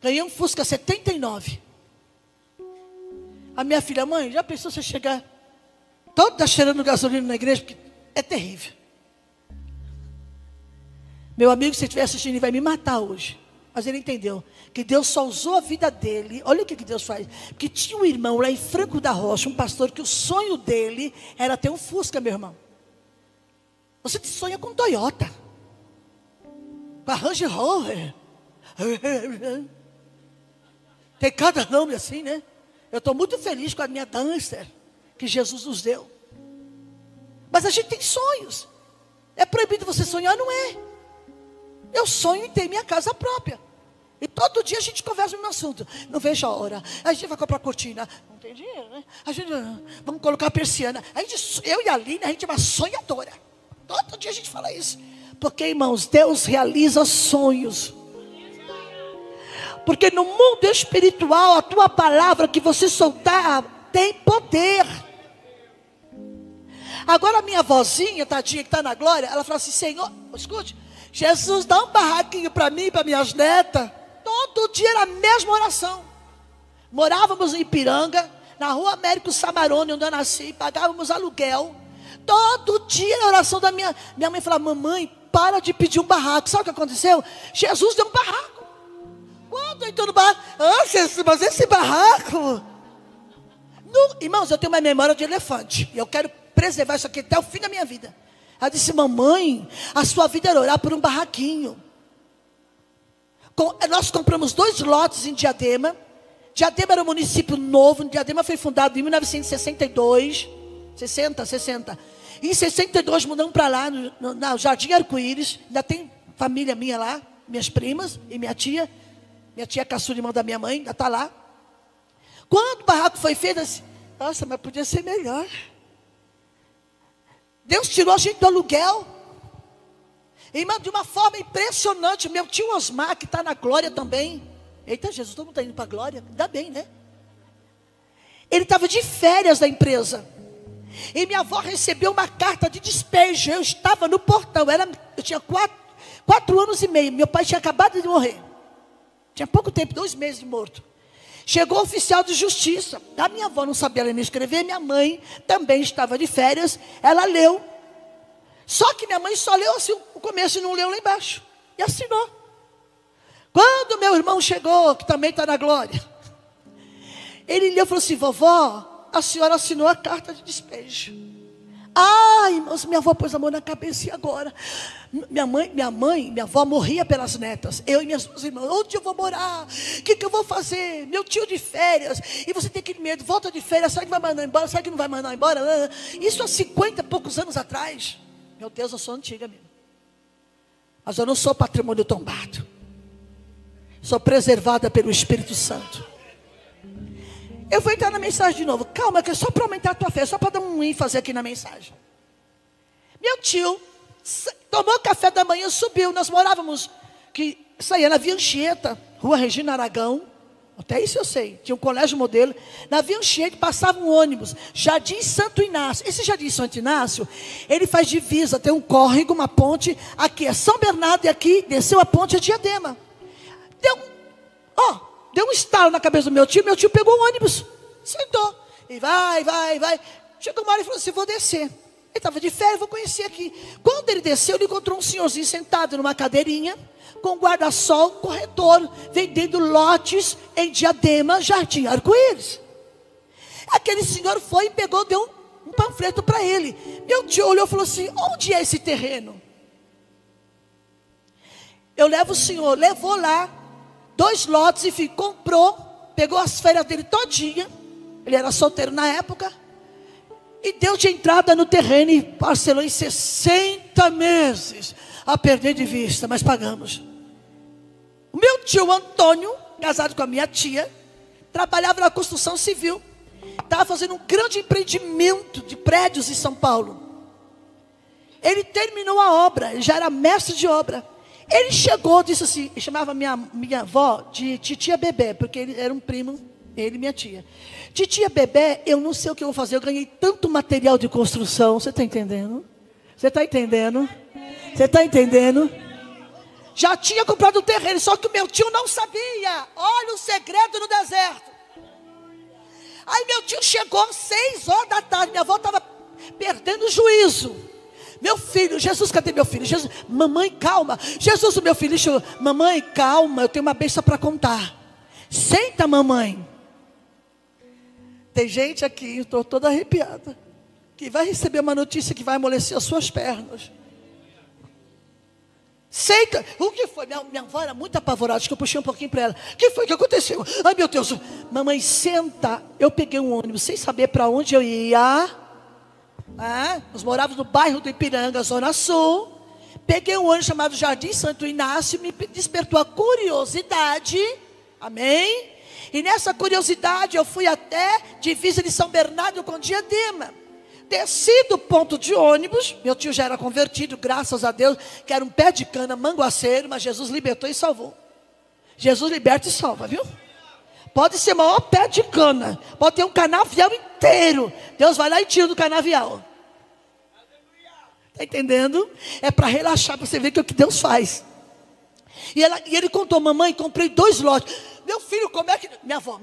Ganhei um Fusca 79. A minha filha, mãe, já pensou você chegar toda cheirando gasolina na igreja? Porque é terrível. Meu amigo, se estiver assistindo, ele vai me matar hoje. Mas ele entendeu que Deus só usou a vida dele. Olha o que Deus faz. Porque tinha um irmão lá em Franco da Rocha, um pastor, que o sonho dele era ter um Fusca, meu irmão. Você sonha com Toyota, com a Range Rover. Tem cada nome assim, né? Eu estou muito feliz com a minha Duster que Jesus nos deu. Mas a gente tem sonhos. É proibido você sonhar? Não é. Eu sonho em ter minha casa própria. E todo dia a gente conversa no mesmo assunto. Não vejo a hora. A gente vai comprar cortina. Não tem dinheiro, né? Vamos colocar a persiana. Eu e a Aline, a gente é uma sonhadora. Todo dia a gente fala isso. Porque, irmãos, Deus realiza sonhos. Porque no mundo espiritual, a tua palavra que você soltar tem poder. Agora a minha vozinha, tadinha, que está na glória, ela fala assim: Senhor, escute, Jesus, dá um barraquinho para mim, para minhas netas. Todo dia era a mesma oração. Morávamos em Ipiranga, na rua Américo Samarone, onde eu nasci, pagávamos aluguel. Todo dia era a oração da minha mãe falava: mamãe, para de pedir um barraco. Sabe o que aconteceu? Jesus deu um barraco. Quando eu entrou no barraco, Jesus, mas esse barraco... Irmãos, eu tenho uma memória de elefante. E eu quero preservar isso aqui até o fim da minha vida. Ela disse: mamãe, a sua vida era orar por um barraquinho. Nós compramos 2 lotes em Diadema. Diadema era um município novo. Diadema foi fundado em 1962. 60. Em 62 mudamos para lá, no Jardim Arco-Íris. Ainda tem família minha lá, minhas primas e minha tia. Minha tia caçula, irmã da minha mãe, ainda está lá. Quando o barraco foi feito, eu disse: nossa, mas podia ser melhor. Deus tirou a gente do aluguel. Irmã, de uma forma impressionante. Meu tio Osmar, que está na glória também. Eita, Jesus, todo mundo está indo para a glória. Ainda bem, né? Ele estava de férias da empresa. E minha avó recebeu uma carta de despejo. Eu estava no portão. Eu tinha 4 anos e meio. Meu pai tinha acabado de morrer. Tinha pouco tempo, 2 meses de morto. Chegou o oficial de justiça. A minha avó não sabia ler nem escrever. Minha mãe também estava de férias. Ela leu. Só que minha mãe só leu assim o começo e não leu lá embaixo. E assinou. Quando meu irmão chegou, que também está na glória, ele leu e falou assim: vovó, a senhora assinou a carta de despejo. Ai, irmãos, minha avó pôs a mão na cabeça. E agora? Minha avó morria pelas netas. Eu e minhas 2 irmãs: onde eu vou morar? O que eu vou fazer? Meu tio de férias. E você tem aquele medo: volta de férias, será que vai mandar embora? Será que não vai mandar embora? Isso há 50 e poucos anos atrás. Meu Deus, eu sou antiga mesmo. Mas eu não sou patrimônio tombado. Sou preservada pelo Espírito Santo. Eu vou entrar na mensagem de novo. Calma, que é só para aumentar a tua fé. Só para dar um ênfase aqui na mensagem. Meu tio tomou café da manhã, subiu. Nós morávamos, que saía na Via Anchieta, Rua Regina Aragão. Até isso eu sei. Tinha um colégio modelo. Na Via Anchieta passava um ônibus. Jardim Santo Inácio. Esse Jardim Santo Inácio, ele faz divisa. Tem um córrego, uma ponte. Aqui é São Bernardo e aqui desceu a ponte, é Diadema. Deu um estalo na cabeça do meu tio. Meu tio pegou o ônibus, sentou. E vai. Chegou uma hora e falou assim: vou descer. Ele estava de férias, vou conhecer aqui. Quando ele desceu, ele encontrou um senhorzinho sentado numa cadeirinha, com guarda-sol, corretor, vendendo lotes em Diadema, Jardim Arco-Íris. Aquele senhor foi e pegou, deu um panfleto para ele. Meu tio olhou e falou assim: onde é esse terreno? Eu levo o senhor. Levou lá 2 lotes e comprou, pegou as férias dele todinha. Ele era solteiro na época. E deu de entrada no terreno e parcelou em 60 meses. A perder de vista, mas pagamos. O meu tio Antônio, casado com a minha tia, trabalhava na construção civil. Estava fazendo um grande empreendimento de prédios em São Paulo. Ele terminou a obra, ele já era mestre de obra. Ele chegou, disse assim, chamava minha avó de titia Bebê, porque ele era um primo, ele e minha tia. Titia Bebê, eu não sei o que eu vou fazer, eu ganhei tanto material de construção. Você está entendendo? Você está entendendo? Você está entendendo? Já tinha comprado o terreno, só que o meu tio não sabia. Olha o segredo no deserto. Aí meu tio chegou às 6 horas da tarde, minha avó estava perdendo o juízo. Meu filho, Jesus, cadê meu filho? Jesus, mamãe, calma. Jesus, o meu filho chegou. Mamãe, calma, eu tenho uma bênção para contar. Senta, mamãe. Tem gente aqui, estou toda arrepiada, que vai receber uma notícia que vai amolecer as suas pernas. Senta. O que foi? Minha avó era muito apavorada, acho que eu puxei um pouquinho para ela. O que foi que aconteceu? Ai, meu Deus. Mamãe, senta. Eu peguei um ônibus sem saber para onde eu ia. Nós morávamos no bairro do Ipiranga, Zona Sul. Peguei um ônibus chamado Jardim Santo Inácio. Me despertou a curiosidade. Amém? E nessa curiosidade eu fui até divisa de São Bernardo com Diadema. Desci do ponto de ônibus. Meu tio já era convertido, graças a Deus, que era um pé de cana, manguaceiro, mas Jesus libertou e salvou. Jesus liberta e salva, viu? Pode ser o maior pé de cana, pode ter um canavial inteiro, Deus vai lá e tira do canavial. Está entendendo? É para relaxar, para você ver o que Deus faz. E ele contou: mamãe, comprei 2 lotes. Meu filho, como é que... Minha avó,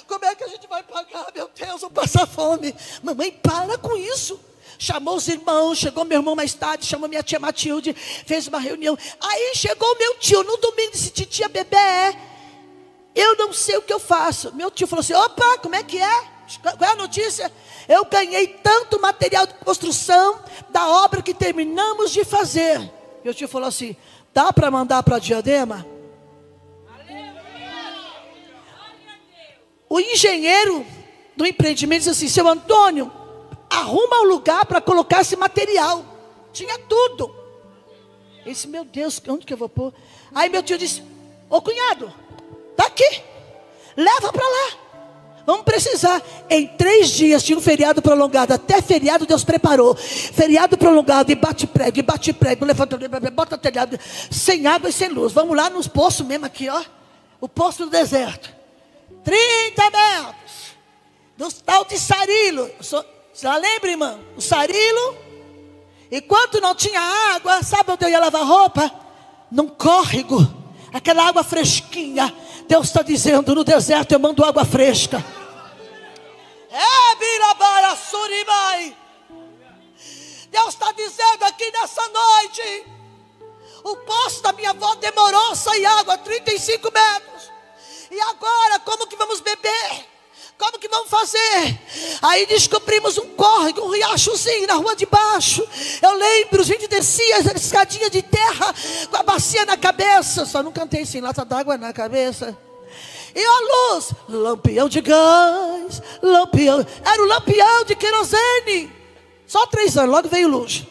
como é que a gente vai pagar? Meu Deus, vou passar fome. Mamãe, para com isso. Chamou os irmãos, chegou meu irmão mais tarde, chamou minha tia Matilde, fez uma reunião. Aí chegou meu tio, no domingo, disse: titia Bebé, eu não sei o que eu faço. Meu tio falou assim: opa, como é que é? Qual é a notícia? Eu ganhei tanto material de construção da obra que terminamos de fazer. Meu tio falou assim: dá para mandar para Diadema? O engenheiro do empreendimento disse assim: seu Antônio, arruma um lugar para colocar esse material. Tinha tudo. Eu disse: meu Deus, onde que eu vou pôr? Aí meu tio disse: ô cunhado, tá aqui, leva para lá, vamos precisar. Em 3 dias tinha um feriado prolongado. Até feriado Deus preparou. Feriado prolongado, e bate prego, levanta, bota telhado, sem água e sem luz. Vamos lá nos poços mesmo aqui, ó. O poço do deserto, 30 metros, do tal de Sarilo. Você lembra, irmã? O Sarilo. Enquanto não tinha água, sabe onde eu ia lavar roupa? Num córrego, aquela água fresquinha. Deus está dizendo: no deserto eu mando água fresca. Deus está dizendo aqui nessa noite: o poço da minha avó demorou a sair água 35 metros. E agora, como que vamos beber? Como que vamos fazer? Aí descobrimos um córrego, um riachozinho na rua de baixo. Eu lembro, a gente descia as escadinhas de terra com a bacia na cabeça. Só não cantei sem lata d'água na cabeça. E a luz, lampião de gás, lampião. Era o lampião de querosene. Só 3 anos, logo veio luz.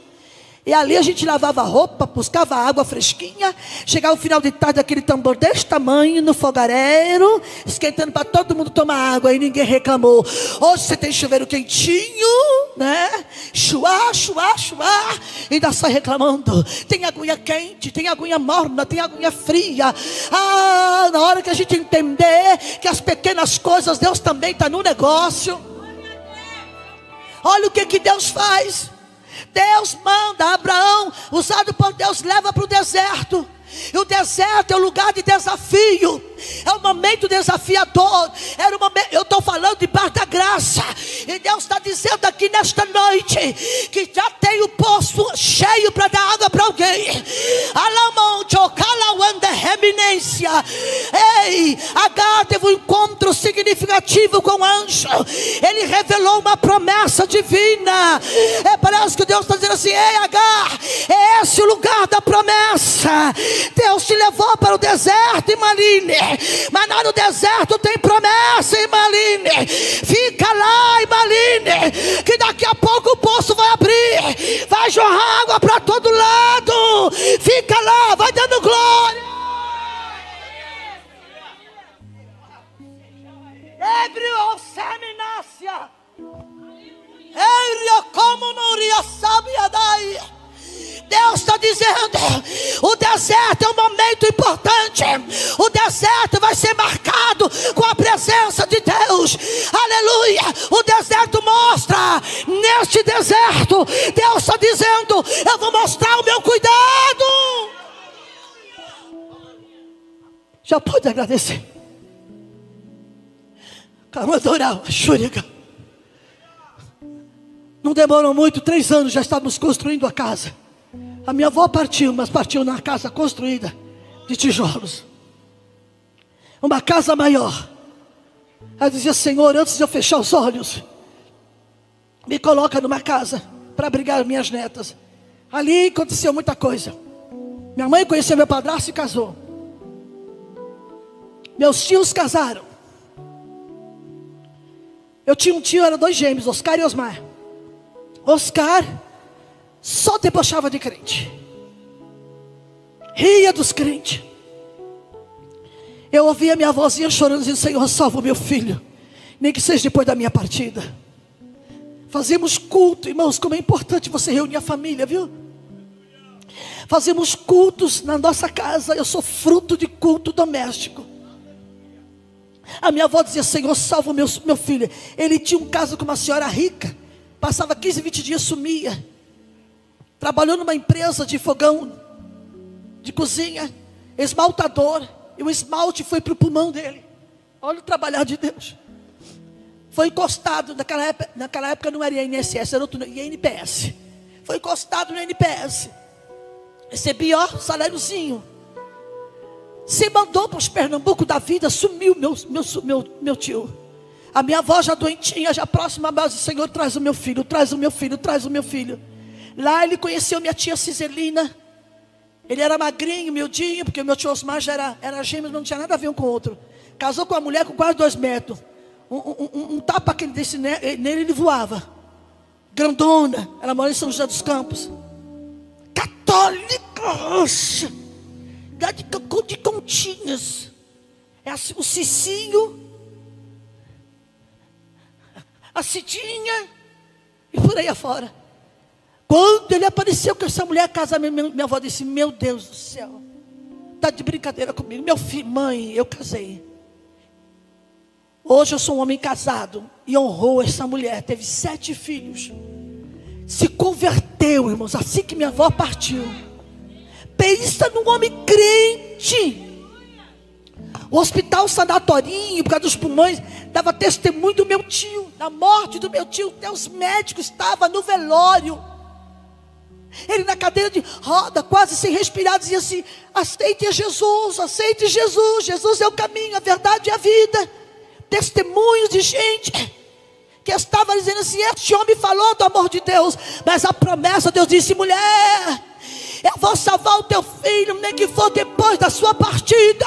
E ali a gente lavava roupa, buscava água fresquinha. Chegava o final de tarde, aquele tambor desse tamanho no fogareiro, esquentando para todo mundo tomar água. E ninguém reclamou. Hoje você tem chuveiro quentinho, né? Chuá, chuá, chuá. E ainda sai reclamando. Tem aguinha quente, tem aguinha morna, tem aguinha fria. Ah, na hora que a gente entender que as pequenas coisas, Deus também está no negócio. Olha o que Deus faz. Deus manda Abraão, usado por Deus, leva para o deserto. E o deserto é um lugar de desafio, é um momento desafiador. Eu estou falando debaixo da graça. E Deus está dizendo aqui nesta noite que já tem o poço cheio para dar água para alguém. Ei, Agar teve um encontro significativo com o anjo. Ele revelou uma promessa divina. Parece que Deus está dizendo assim: ei, Agar, é esse o lugar da promessa. Deus te levou para o deserto, Imaline, mas lá no deserto tem promessa, Imaline. Fica lá, Imaline, que daqui a pouco o poço vai abrir, vai jorrar água para todo lado. Fica lá, vai dando glória. Ebrio seminácia, Ebrio como não iria sabia daí. Deus está dizendo: o deserto é um momento importante. O deserto vai ser marcado com a presença de Deus. Aleluia. O deserto mostra. Neste deserto, Deus está dizendo: eu vou mostrar o meu cuidado. Já pode agradecer. Não demorou muito, 3 anos já estávamos construindo a casa. A minha avó partiu, mas partiu na casa construída de tijolos. Uma casa maior. Ela dizia: Senhor, antes de eu fechar os olhos, me coloca numa casa para abrigar minhas netas. Ali aconteceu muita coisa. Minha mãe conheceu meu padrasto e casou. Meus tios casaram. Eu tinha um tio, eram 2 gêmeos, Oscar e Osmar. Oscar só debochava de crente, ria dos crentes. Eu ouvia minha vozinha chorando, dizendo: Senhor, salva o meu filho, nem que seja depois da minha partida. Fazíamos culto, irmãos, como é importante você reunir a família, viu? Fazemos cultos na nossa casa. Eu sou fruto de culto doméstico. A minha avó dizia: Senhor, salva o meu filho. Ele tinha um caso com uma senhora rica, passava 15, 20 dias, sumia. Trabalhou numa empresa de fogão de cozinha, esmaltador, e o esmalte foi para o pulmão dele. Olha o trabalhar de Deus. Foi encostado, naquela época não era INSS, era outro, INPS. Foi encostado no INPS. Recebia, ó, saláriozinho. Se mandou para os Pernambuco da vida, sumiu meu tio. A minha avó já doentinha, já próxima, mas o Senhor, traz o meu filho, traz o meu filho, traz o meu filho. Lá ele conheceu minha tia Ciselina. Ele era magrinho, miudinho, porque o meu tio Osmar já era gêmeo, não tinha nada a ver um com o outro. Casou com uma mulher com quase 2 metros. Um tapa que ele desse nele, ele voava. Grandona, ela mora em São José dos Campos. Católica, de Continhas. É assim, o Cicinho, a Cidinha e por aí afora. Quando ele apareceu com essa mulher casada, minha avó disse: meu Deus do céu, está de brincadeira comigo. Meu filho, mãe, eu casei. Hoje eu sou um homem casado. E honrou essa mulher, teve 7 filhos. Se converteu, irmãos, assim que minha avó partiu. Pensa num homem crente. O hospital sanatorinho, por causa dos pulmões, dava testemunho do meu tio. Da morte do meu tio, até os médicos estavam no velório. Ele na cadeira de roda, quase sem respirar, dizia assim: aceite Jesus, aceite Jesus. Jesus é o caminho, a verdade e a vida. Testemunhos de gente que estava dizendo assim: este homem falou do amor de Deus. Mas a promessa, Deus disse: mulher, eu vou salvar o teu filho, nem que for depois da sua partida.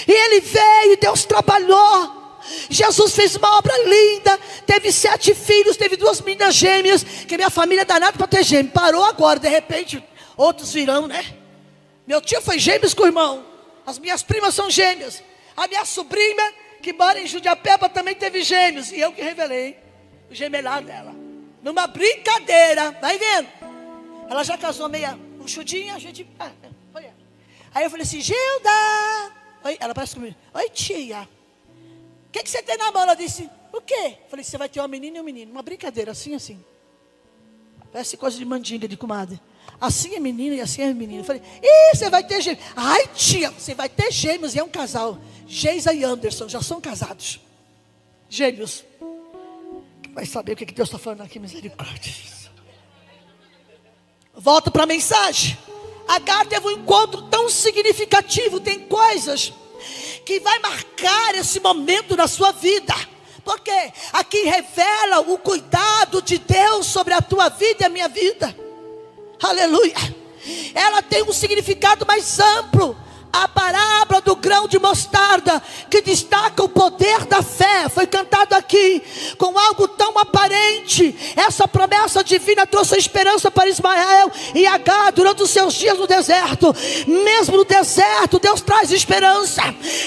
E ele veio, Deus trabalhou. Jesus fez uma obra linda. Teve 7 filhos, teve 2 meninas gêmeas. Que minha família é danada para ter gêmeo. Parou agora, de repente outros virão, né? Meu tio foi gêmeos com o irmão. As minhas primas são gêmeas. A minha sobrinha, que mora em Judiapeba, também teve gêmeos. E eu que revelei o gemelhado dela. Numa brincadeira, vai vendo. Ela já casou meia puxudinha, a gente... foi ela. Aí eu falei assim: Gilda. Oi, ela parece comigo: oi, tia. O que você tem na mão? Ela disse: o quê? Eu falei: você vai ter uma menina e um menino. Uma brincadeira, assim, assim. Parece coisa de mandinga, de comadre. Assim é menina e assim é menino. Eu falei: ih, você vai ter gêmeos. Ai, tia, você vai ter gêmeos. E é um casal. Geisa e Anderson já são casados. Gêmeos. Vai saber o que Deus está falando aqui, misericórdia. Volto para a mensagem. Agar teve um encontro tão significativo. Tem coisas que vai marcar esse momento na sua vida. Porque aqui revela o cuidado de Deus sobre a tua vida e a minha vida. Aleluia. Ela tem um significado mais amplo. A parábola do grão de mostarda, que destaca o poder da fé, foi cantado aqui com algo tão aparente. Essa promessa divina trouxe esperança para Ismael e Agar durante os seus dias no deserto. Mesmo no deserto, Deus traz esperança.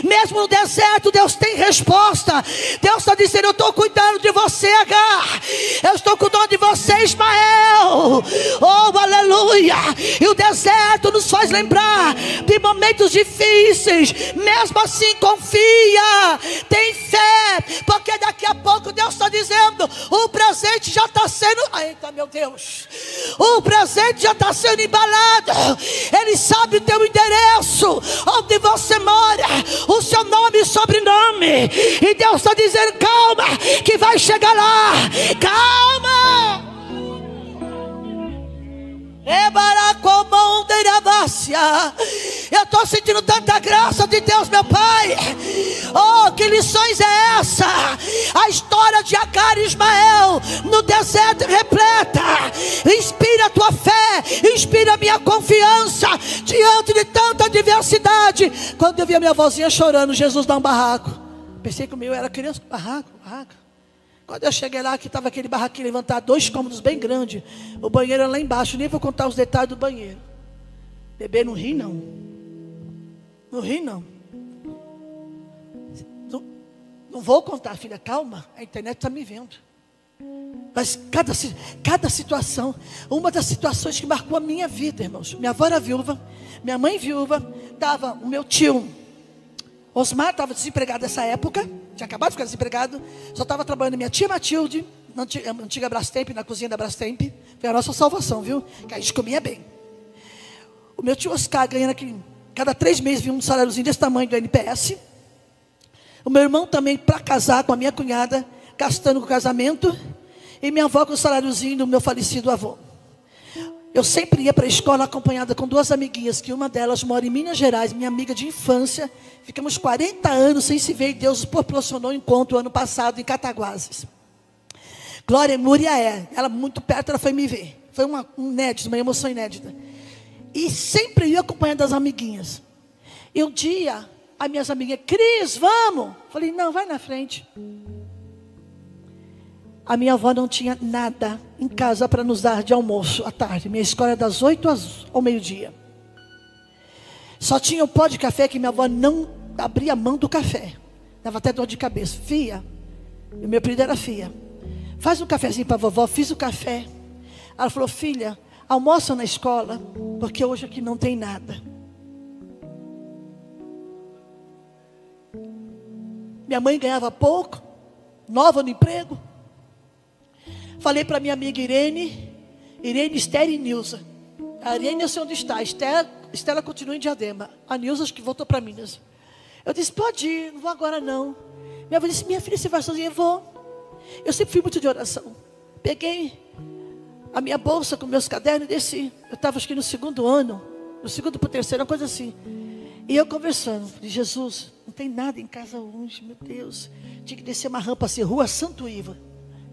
Mesmo no deserto, Deus tem resposta. Deus está dizendo: eu estou cuidando de você, Agar. Eu estou cuidando de você, Ismael. Oh, aleluia. E o deserto nos faz lembrar de momentos difíceis. Mesmo assim, confia, tem fé, porque daqui a pouco Deus está dizendo: o presente já está sendo... eita, meu Deus, o presente já está sendo embalado. Ele sabe o teu endereço, onde você mora, o seu nome e sobrenome. E Deus está dizendo: calma, que vai chegar lá. Calma. Eu estou sentindo tanta graça de Deus, meu Pai. Oh, que lições é essa? A história de Agar e Ismael no deserto repleta. Inspira a tua fé, inspira a minha confiança diante de tanta adversidade. Quando eu vi a minha vozinha chorando, Jesus dá um barraco. Pensei que o meu era criança, barraco. Quando eu cheguei lá, que estava aquele barraquinho levantado, 2 cômodos bem grandes. O banheiro era lá embaixo, nem vou contar os detalhes do banheiro. Bebê, não ri não. Não ri não. Não vou contar, filha, calma. A internet está me vendo. Mas cada situação, uma das situações que marcou a minha vida, irmãos. Minha avó era viúva, minha mãe viúva, estava o meu tio Osmar, estava desempregado nessa época, tinha acabado de ficar desempregado, só estava trabalhando minha tia Matilde, na antiga Brastemp, na cozinha da Brastemp. Foi a nossa salvação, viu? Que a gente comia bem. O meu tio Oscar ganhando aqui, cada 3 meses vinha um saláriozinho desse tamanho do NPS. O meu irmão também para casar com a minha cunhada, gastando com o casamento. E minha avó com o saláriozinho do meu falecido avô. Eu sempre ia para a escola acompanhada com 2 amiguinhas, que uma delas mora em Minas Gerais, minha amiga de infância. Ficamos 40 anos sem se ver e Deus proporcionou um encontro ano passado em Cataguases. Glória Muriaé, ela muito perto, ela foi me ver. Foi uma emoção inédita. E sempre ia acompanhada das amiguinhas. E um dia, as minhas amiguinhas, Cris, vamos. Falei, não, vai na frente. A minha avó não tinha nada em casa para nos dar de almoço à tarde. Minha escola era das 8 ao meio-dia. Só tinha o pó de café que minha avó não abria mão do café. Dava até dor de cabeça. Fia, e meu apelido era Fia. Faz um cafezinho para a vovó, fiz o café. Ela falou, filha, almoça na escola, porque hoje aqui não tem nada. Minha mãe ganhava pouco, nova no emprego. Falei para minha amiga Irene, Esther e Nilza. A Irene eu sei onde está, Estela continua em Diadema. A Nilza acho que voltou para Minas. Eu disse, pode ir, não vou agora não. Minha avó disse, minha filha, você vai sozinha? Eu vou. Eu sempre fui muito de oração. Peguei a minha bolsa com meus cadernos e desci. Eu estava acho que no 2º ano, no 2º para o 3º, uma coisa assim. E eu conversando, falei, Jesus, não tem nada em casa hoje, meu Deus. Tinha que descer uma rampa assim, Rua Santo Iva.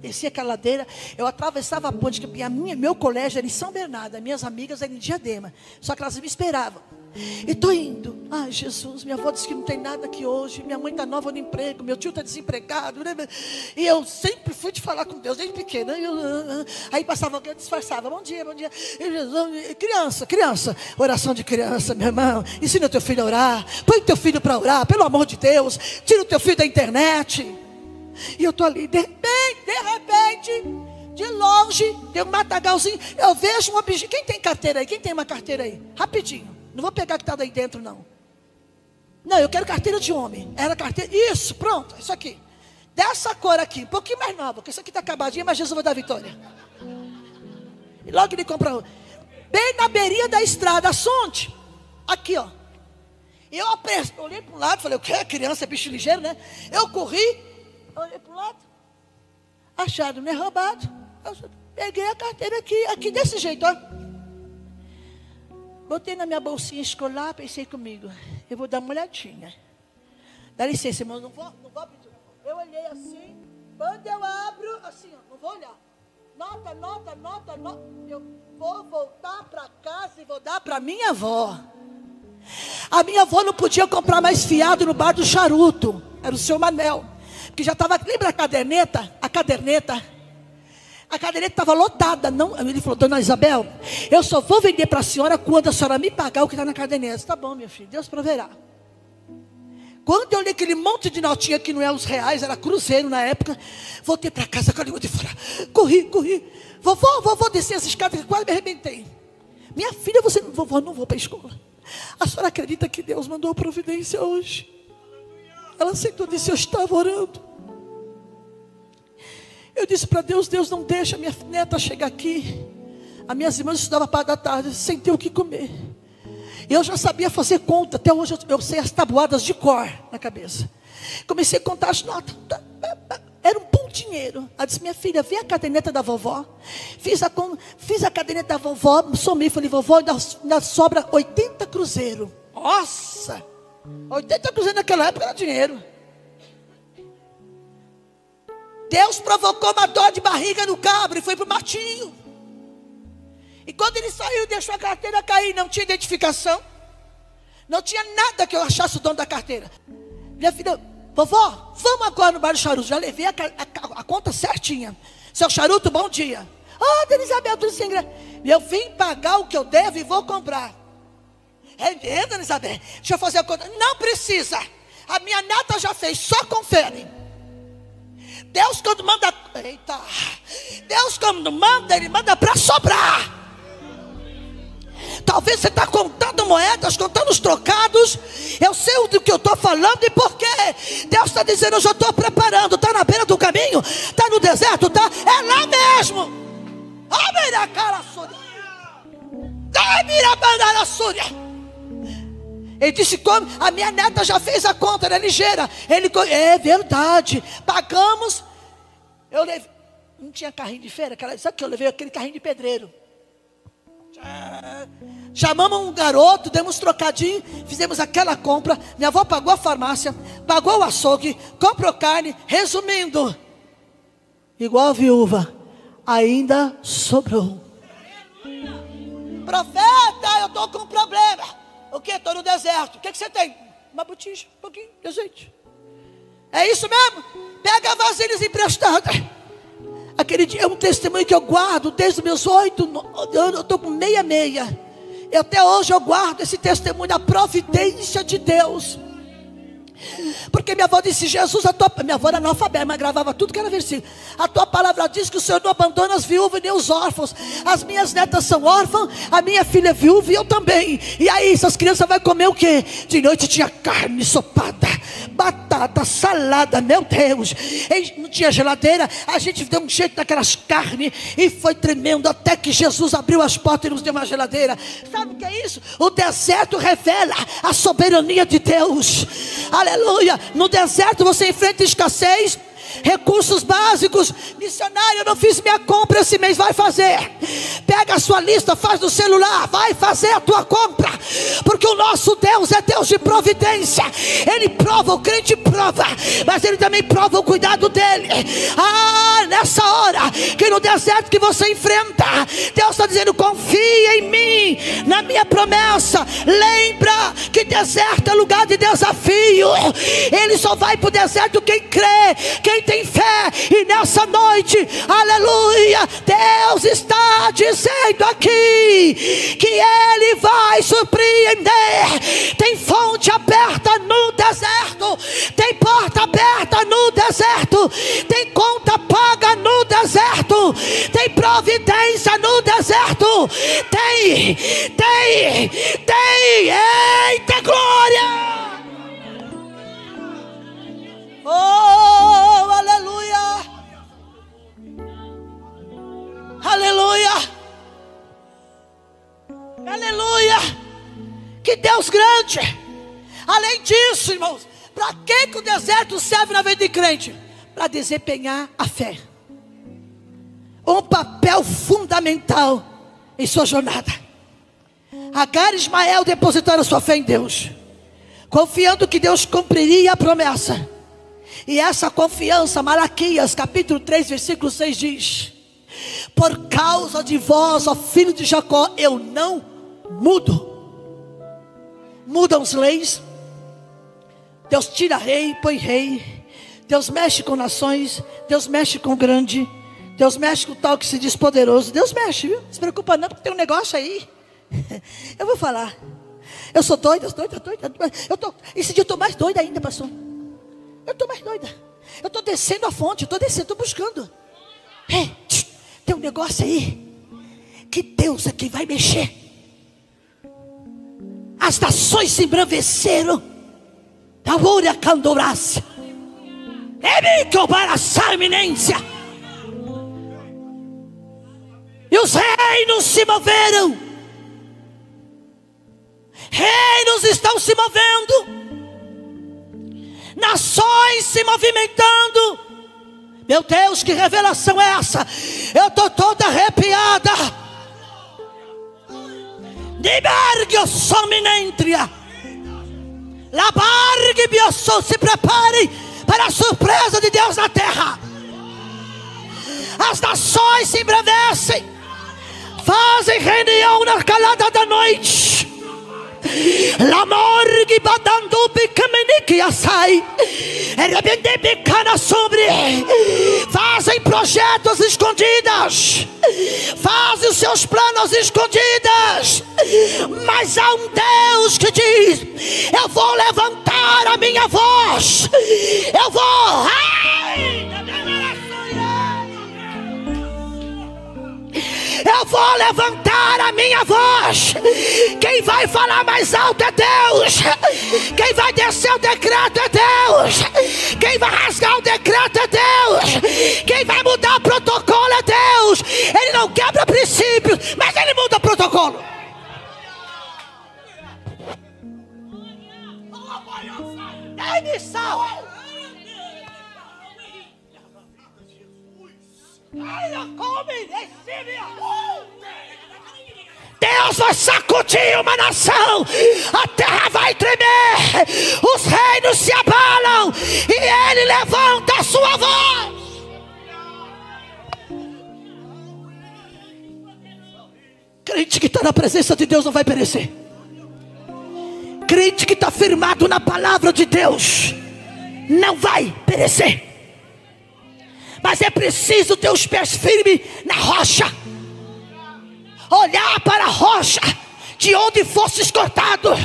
Descia aquela ladeira, eu atravessava a ponte, que meu colégio era em São Bernardo, as minhas amigas eram em Diadema, só que elas me esperavam. E estou indo, ai Jesus, minha avó disse que não tem nada aqui hoje, minha mãe está nova no emprego, meu tio está desempregado, né? E eu sempre fui de falar com Deus, desde pequena. Aí passava alguém, eu disfarçava, bom dia, bom dia. Criança, oração de criança, meu irmão, ensina o teu filho a orar, põe o teu filho para orar, pelo amor de Deus, tira o teu filho da internet. E eu estou ali, de repente, de longe, tem um matagalzinho, eu vejo um objeto. Quem tem carteira aí? Quem tem uma carteira aí? Rapidinho, não vou pegar que está daí dentro não. Não, eu quero carteira de homem. Era carteira, isso, pronto, isso aqui. Dessa cor aqui, um pouquinho mais nova, porque isso aqui está acabadinho, mas Jesus vai dar vitória. E logo ele compra, bem na beirinha da estrada, Assunte, aqui ó. E eu olhei para um lado, falei, o que? Criança é bicho ligeiro, né? Eu corri. Olhei para o lado, achado, não é roubado. Eu peguei a carteira aqui desse jeito, ó. Botei na minha bolsinha escolar, pensei comigo, eu vou dar uma olhadinha. Dá licença, irmão, não vou pedir. Eu olhei assim, quando eu abro, assim, ó, não vou olhar. Nota. Eu vou voltar para casa e vou dar para minha avó. A minha avó não podia comprar mais fiado no bar do Charuto, era o seu Manel. Que já estava, lembra a caderneta? A caderneta estava lotada. Não, ele falou, dona Isabel, eu só vou vender para a senhora quando a senhora me pagar o que está na caderneta. Tá bom, meu filho, Deus proverá. Quando eu olhei aquele monte de notinha que não é os reais, era cruzeiro na época, voltei para casa com a língua de fora. Corri. Vovó, descer as escadas que quase me arrebentei. Minha filha, vovó, não vou para a escola. A senhora acredita que Deus mandou a providência hoje? Ela aceitou, disse, eu estava orando. Eu disse para Deus, Deus não deixa minha neta chegar aqui. As minhas irmãs estudavam a parte da tarde, sem ter o que comer. Eu já sabia fazer conta, até hoje eu sei as tabuadas de cor na cabeça. Comecei a contar as notas, era um bom dinheiro. Ela disse, minha filha, vê a caderneta da vovó. Fiz a caderneta da vovó, somei, falei, vovó, ainda sobra 80 cruzeiros. Nossa! 80 cruzeiros naquela época era dinheiro. Deus provocou uma dor de barriga no cabra e foi para o matinho. E quando ele saiu, deixou a carteira cair, não tinha identificação, não tinha nada que eu achasse o dono da carteira. Minha filha, vovó, vamos agora no bar do Charuto. Já levei a conta certinha. Seu Charuto, bom dia. Dona Isabel, tudo sem graça. Eu vim pagar o que eu devo e vou comprar. É, Dona Isabel, deixa eu fazer a conta. Não precisa, a minha neta já fez, só confere. Deus quando manda, eita, Deus quando manda, Ele manda para sobrar. Talvez você está contando moedas, contando os trocados. Eu sei do que eu estou falando e por quê. Deus está dizendo, eu já estou preparando. Está na beira do caminho, está no deserto, está, é lá mesmo. Ele disse, como a minha neta já fez a conta, ela é ligeira. Ele, é verdade, pagamos. Eu levei, não tinha carrinho de feira, sabe que eu levei aquele carrinho de pedreiro. Chamamos um garoto, demos trocadinho, fizemos aquela compra. Minha avó pagou a farmácia, pagou o açougue, comprou carne. Resumindo, igual a viúva, ainda sobrou. Profeta, eu estou com um problema. O que? Estou no deserto. O que você tem? Uma botija, um pouquinho de azeite. É isso mesmo? Pega vasilhas emprestadas. Aquele dia é um testemunho que eu guardo desde os meus 8 anos. Eu estou com 66. E até hoje eu guardo esse testemunho da providência de Deus. Porque minha avó disse, Jesus, minha avó era analfabeta, mas gravava tudo que era versículo. A tua palavra diz que o Senhor não abandona as viúvas nem os órfãos. As minhas netas são órfãs, a minha filha é viúva e eu também. E aí, essas crianças vão comer o quê? De noite tinha carne ensopada, batata, salada, meu Deus. E não tinha geladeira, a gente deu um jeito naquelas carnes e foi tremendo até que Jesus abriu as portas e nos deu uma geladeira. Sabe o que é isso? O deserto revela a soberania de Deus. Aleluia. No deserto você enfrenta escassez, recursos básicos. Missionário, eu não fiz minha compra esse mês, vai fazer. Pega a sua lista, faz no celular, vai fazer a tua compra. Porque o nosso Deus é Deus de providência. Ele prova, o crente prova, mas Ele também prova o cuidado dEle. Nessa hora, que no deserto que você enfrenta, Deus está dizendo, confia em mim, na minha promessa. Lembra que deserto é lugar de desafio. Ele só vai para o deserto quem crê, quem tem fé. E nessa noite, aleluia, Deus está dizendo aqui que Ele vai surpreender. Tem fonte aberta no deserto, tem porta aberta no deserto, tem conta paga no deserto, tem providência no deserto, tem, eita glória! Oh, aleluia! Aleluia! Aleluia! Que Deus grande! Além disso, irmãos, para que o deserto serve na vida de crente? Para desempenhar a fé, um papel fundamental em sua jornada. Agar e Ismael depositaram sua fé em Deus, confiando que Deus cumpriria a promessa. E essa confiança, Malaquias capítulo 3 versículo 6 diz: por causa de vós, ó filho de Jacó, eu não mudo. Mudam as leis, Deus tira rei, põe rei. Deus mexe com nações, Deus mexe com o grande, Deus mexe com o tal que se diz poderoso. Deus mexe, viu? Não se preocupa não, porque tem um negócio aí. Eu vou falar. Eu sou doida. Esse dia eu estou mais doida ainda, pastor. Eu estou mais doida. Eu estou descendo a fonte, estou buscando. Tem um negócio aí que Deus é quem vai mexer. As nações se embraveceram. Taúria candorácia. Eminência. E os reinos se moveram. Reinos estão se movendo. Nações se movimentando. Meu Deus, que revelação é essa? Eu estou toda arrepiada. Libergue sominentria. Labargue biossou. Se preparem para a surpresa de Deus na terra. As nações se embravecem, fazem reunião na calada da noite. Lamorgue badando bicamenique assai. Fazem projetos escondidas, fazem os seus planos escondidas. Mas há um Deus que diz: eu vou levantar a minha voz, eu vou Eu vou levantar a minha voz. Quem vai falar mais alto é Deus. Quem vai descer o decreto é Deus. Quem vai rasgar o decreto é Deus. Quem vai mudar o protocolo é Deus. Ele não quebra princípios, mas ele muda o protocolo. Ai, me salva. Deus vai sacudir uma nação, a terra vai tremer, os reinos se abalam e Ele levanta a sua voz. Crente que está na presença de Deus não vai perecer. Crente que está firmado na palavra de Deus não vai perecer. Mas é preciso ter os pés firmes na rocha. Olhar para a rocha de onde fostes cortado.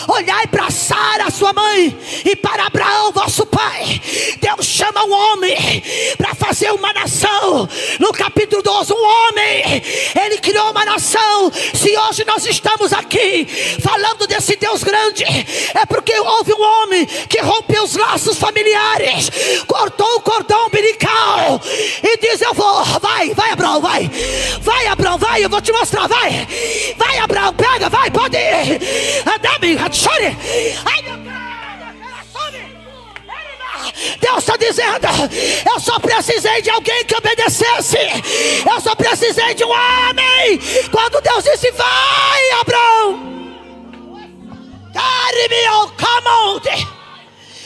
Olhai para Sara, sua mãe, e para Abraão, vosso pai. Deus chama um homem para fazer uma nação. No capítulo 12, um homem, ele criou uma nação. Se hoje nós estamos aqui falando desse Deus grande, é porque houve um homem que rompeu os laços familiares, cortou o cordão umbilical e diz: eu vou, vai Abraão, vai Abraão, vai, eu vou te mostrar, vai Abraão, pega, vai, pode ir, andame, chore. Ai, meu Deus, Deus está dizendo: eu só precisei de alguém que obedecesse. Eu só precisei de um homem. Quando Deus disse: vai, Abraão,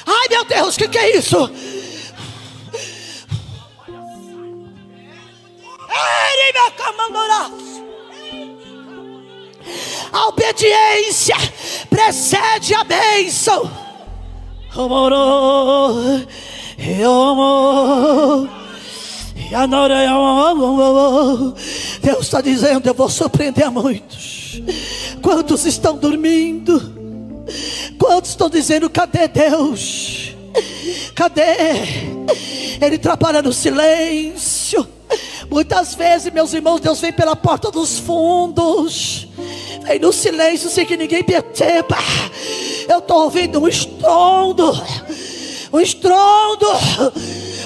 ai, meu Deus, o que é isso? A obediência precede a bênção. Deus está dizendo: eu vou surpreender a muitos. Quantos estão dormindo? Quantos estão dizendo: cadê Deus? Cadê? Ele trabalha no silêncio. Muitas vezes, meus irmãos, Deus vem pela porta dos fundos, vem no silêncio sem que ninguém perceba. Eu estou ouvindo um estrondo,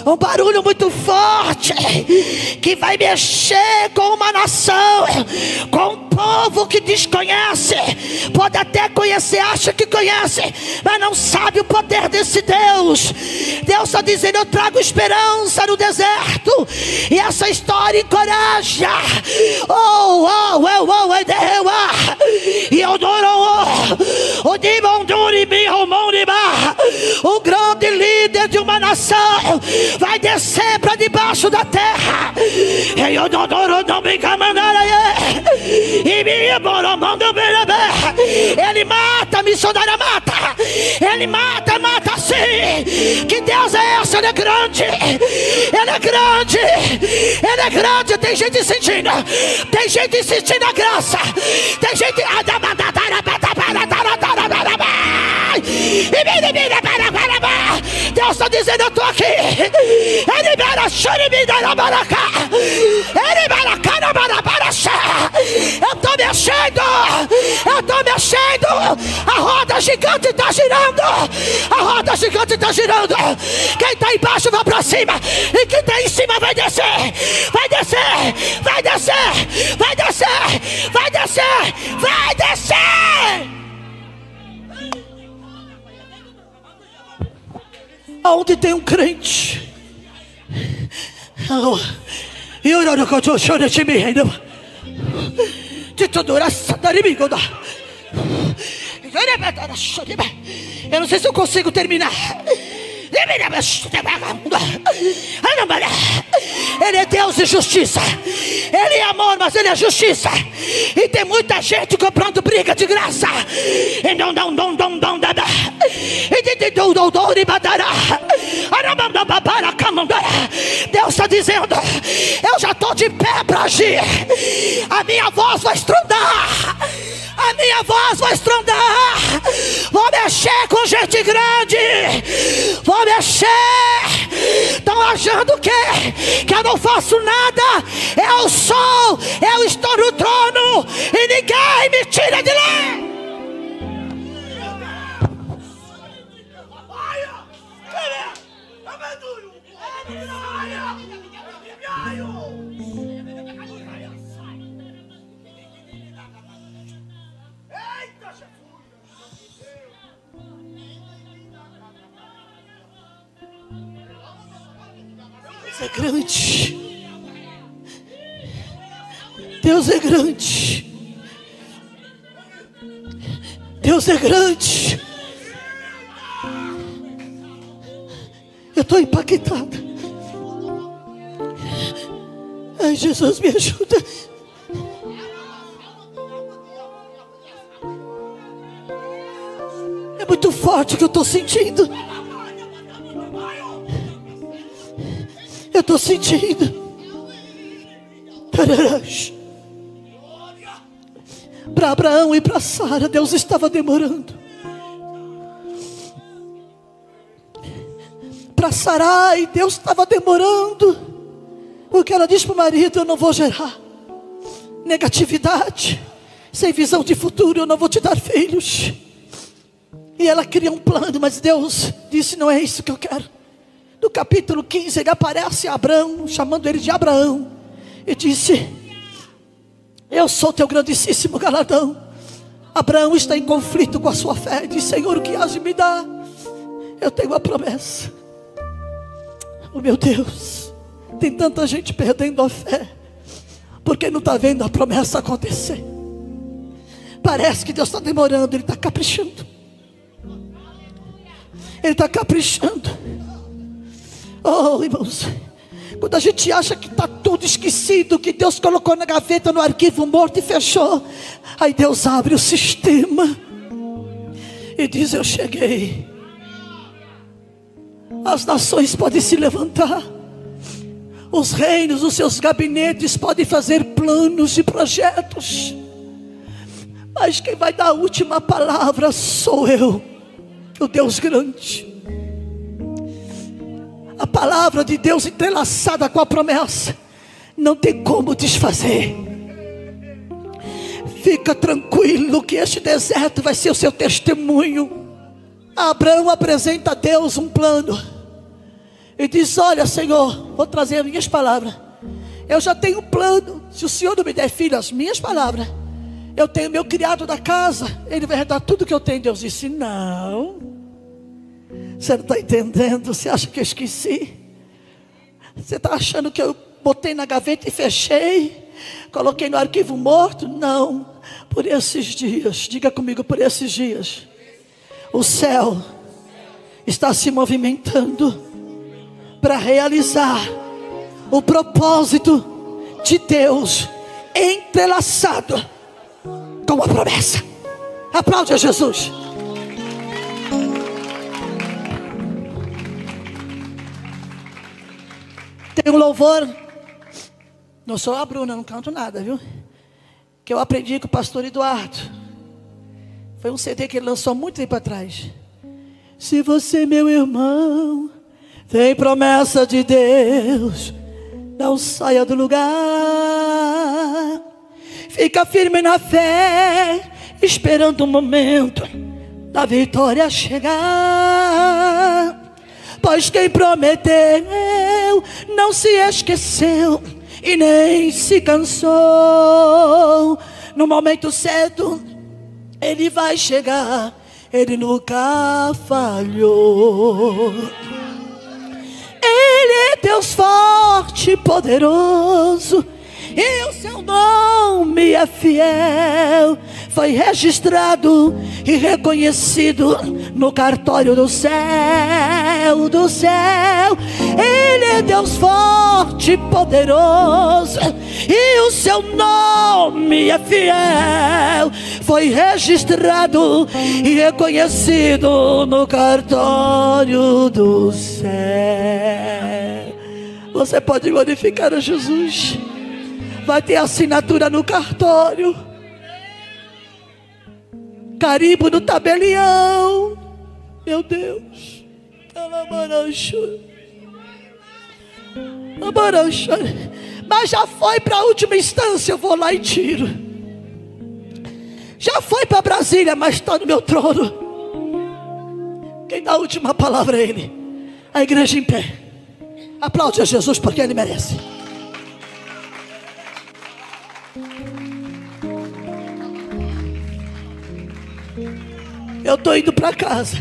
um barulho muito forte, que vai mexer com uma nação, com um povo que desconhece. Pode até conhecer, acha que conhece, mas não sabe o poder desse Deus. Deus está dizendo: eu trago esperança no deserto, e essa história encoraja. O grande líder de uma nação vai descer para debaixo da terra. Ele mata, missionária mata. Ele mata sim. Que Deus é esse? Ele é grande. Ele é grande. Ele é grande. Tem gente sentindo. Tem gente sentindo a graça. Tem gente. Deus está dizendo: eu estou aqui. Eu estou mexendo. Eu estou mexendo. A roda gigante está girando. A roda gigante está girando. Quem está embaixo vai para cima, e quem está em cima vai descer. Vai descer. Vai descer. Vai descer. Vai descer. Vai descer. Onde tem um crente, eu não sei se eu consigo terminar. Ele é Deus de justiça. Ele é amor, mas Ele é justiça. E tem muita gente comprando briga de graça. Deus está dizendo: eu já estou de pé para agir. A minha voz vai estrondar. A minha voz vai estrondar. Vou mexer com gente grande. Vou mexer. Estão achando que eu não faço nada. Eu sou, eu estou no trono e ninguém me tira de lá. Deus é grande. Deus é grande. Deus é grande. Eu estou impactada. Ai, Jesus, me ajuda. É muito forte o que eu estou sentindo. Eu estou sentindo. Para Abraão e para Sara, Deus estava demorando. Para Sarai, Deus estava demorando, porque ela disse para o marido: eu não vou gerar. Negatividade, sem visão de futuro, eu não vou te dar filhos. E ela queria um plano, mas Deus disse: não é isso que eu quero. No capítulo 15, ele aparece a Abraão, chamando ele de Abraão, e disse: eu sou teu grandíssimo galardão. Abraão está em conflito com a sua fé. Diz: Senhor, o que has de me dar? Eu tenho uma promessa. Oh meu Deus, tem tanta gente perdendo a fé, porque não está vendo a promessa acontecer. Parece que Deus está demorando. Ele está caprichando. Ele está caprichando. Oh irmãos, quando a gente acha que está tudo esquecido, que Deus colocou na gaveta, no arquivo morto e fechou, aí Deus abre o sistema e diz: eu cheguei. As nações podem se levantar, os reinos, os seus gabinetes podem fazer planos e projetos, mas quem vai dar a última palavra sou eu, o Deus grande. A palavra de Deus entrelaçada com a promessa, não tem como desfazer. Fica tranquilo que este deserto vai ser o seu testemunho. Abraão apresenta a Deus um plano e diz: olha, Senhor, vou trazer as minhas palavras. Eu já tenho um plano. Se o Senhor não me der filho, as minhas palavras, eu tenho meu criado da casa, ele vai herdar tudo que eu tenho. Deus disse: não, você não está entendendo. Você acha que eu esqueci? Você está achando que eu botei na gaveta e fechei, coloquei no arquivo morto? Não. Por esses dias, diga comigo, por esses dias, o céu está se movimentando para realizar o propósito de Deus, entrelaçado com a promessa. Aplaude a Jesus. Tem um louvor, não sou a Bruna, não canto nada, viu? Que eu aprendi com o pastor Eduardo. Foi um CD que ele lançou muito tempo atrás. Se você, meu irmão, tem promessa de Deus, não saia do lugar. Fica firme na fé, esperando o momento da vitória chegar. Pois quem prometeu não se esqueceu e nem se cansou. No momento certo ele vai chegar, ele nunca falhou. Ele é Deus forte e poderoso, e o seu nome é fiel. Foi registrado e reconhecido no cartório do céu, do céu. Ele é Deus forte e poderoso, e o seu nome é fiel. Foi registrado e reconhecido no cartório do céu. Você pode glorificar a Jesus. Vai ter assinatura no cartório, carimbo no tabelião. Meu Deus, Mas já foi para a última instância, eu vou lá e tiro. Já foi para Brasília, mas está no meu trono. Quem dá a última palavra é Ele. A igreja em pé. Aplaude a Jesus porque Ele merece. Eu estou indo para casa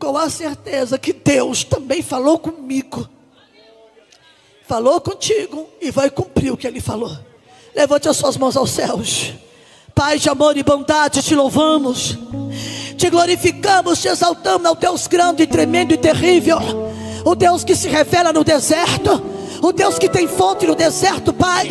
com a certeza que Deus também falou comigo, falou contigo e vai cumprir o que Ele falou. Levante as suas mãos aos céus. Pai de amor e bondade, te louvamos, te glorificamos, te exaltamos ao Deus grande, tremendo e terrível, o Deus que se revela no deserto, o Deus que tem fonte no deserto. Pai,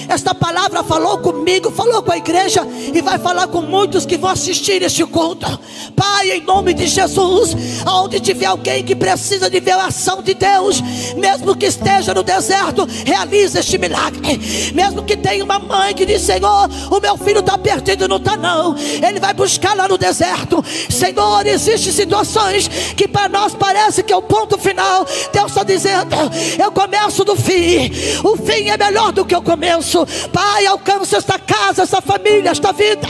esta palavra falou comigo, falou com a igreja e vai falar com muitos que vão assistir este culto. Pai, em nome de Jesus, aonde tiver alguém que precisa de ver a ação de Deus, mesmo que esteja no deserto, realiza este milagre. Mesmo que tenha uma mãe que diz: Senhor, o meu filho está perdido, não está não, ele vai buscar lá no deserto. Senhor, existem situações que para nós parece que é o ponto final. Deus está dizendo: eu começo do fim, o fim é melhor do que o começo. Pai, alcança esta casa, esta família, esta vida.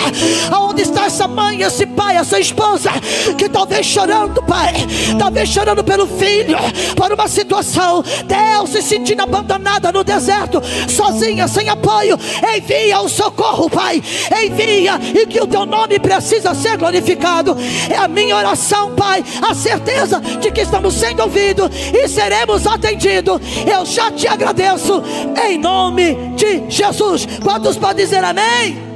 Aonde está essa mãe, esse pai, essa esposa que talvez chorando, Pai, talvez chorando pelo filho, por uma situação, Deus, se sentindo abandonada no deserto, sozinha, sem apoio. Envia o socorro, Pai, envia, e que o teu nome precisa ser glorificado. É a minha oração, Pai, a certeza de que estamos sendo ouvidos e seremos atendidos. Eu já te agradeço, em nome de Jesus. Quantos podem dizer amém?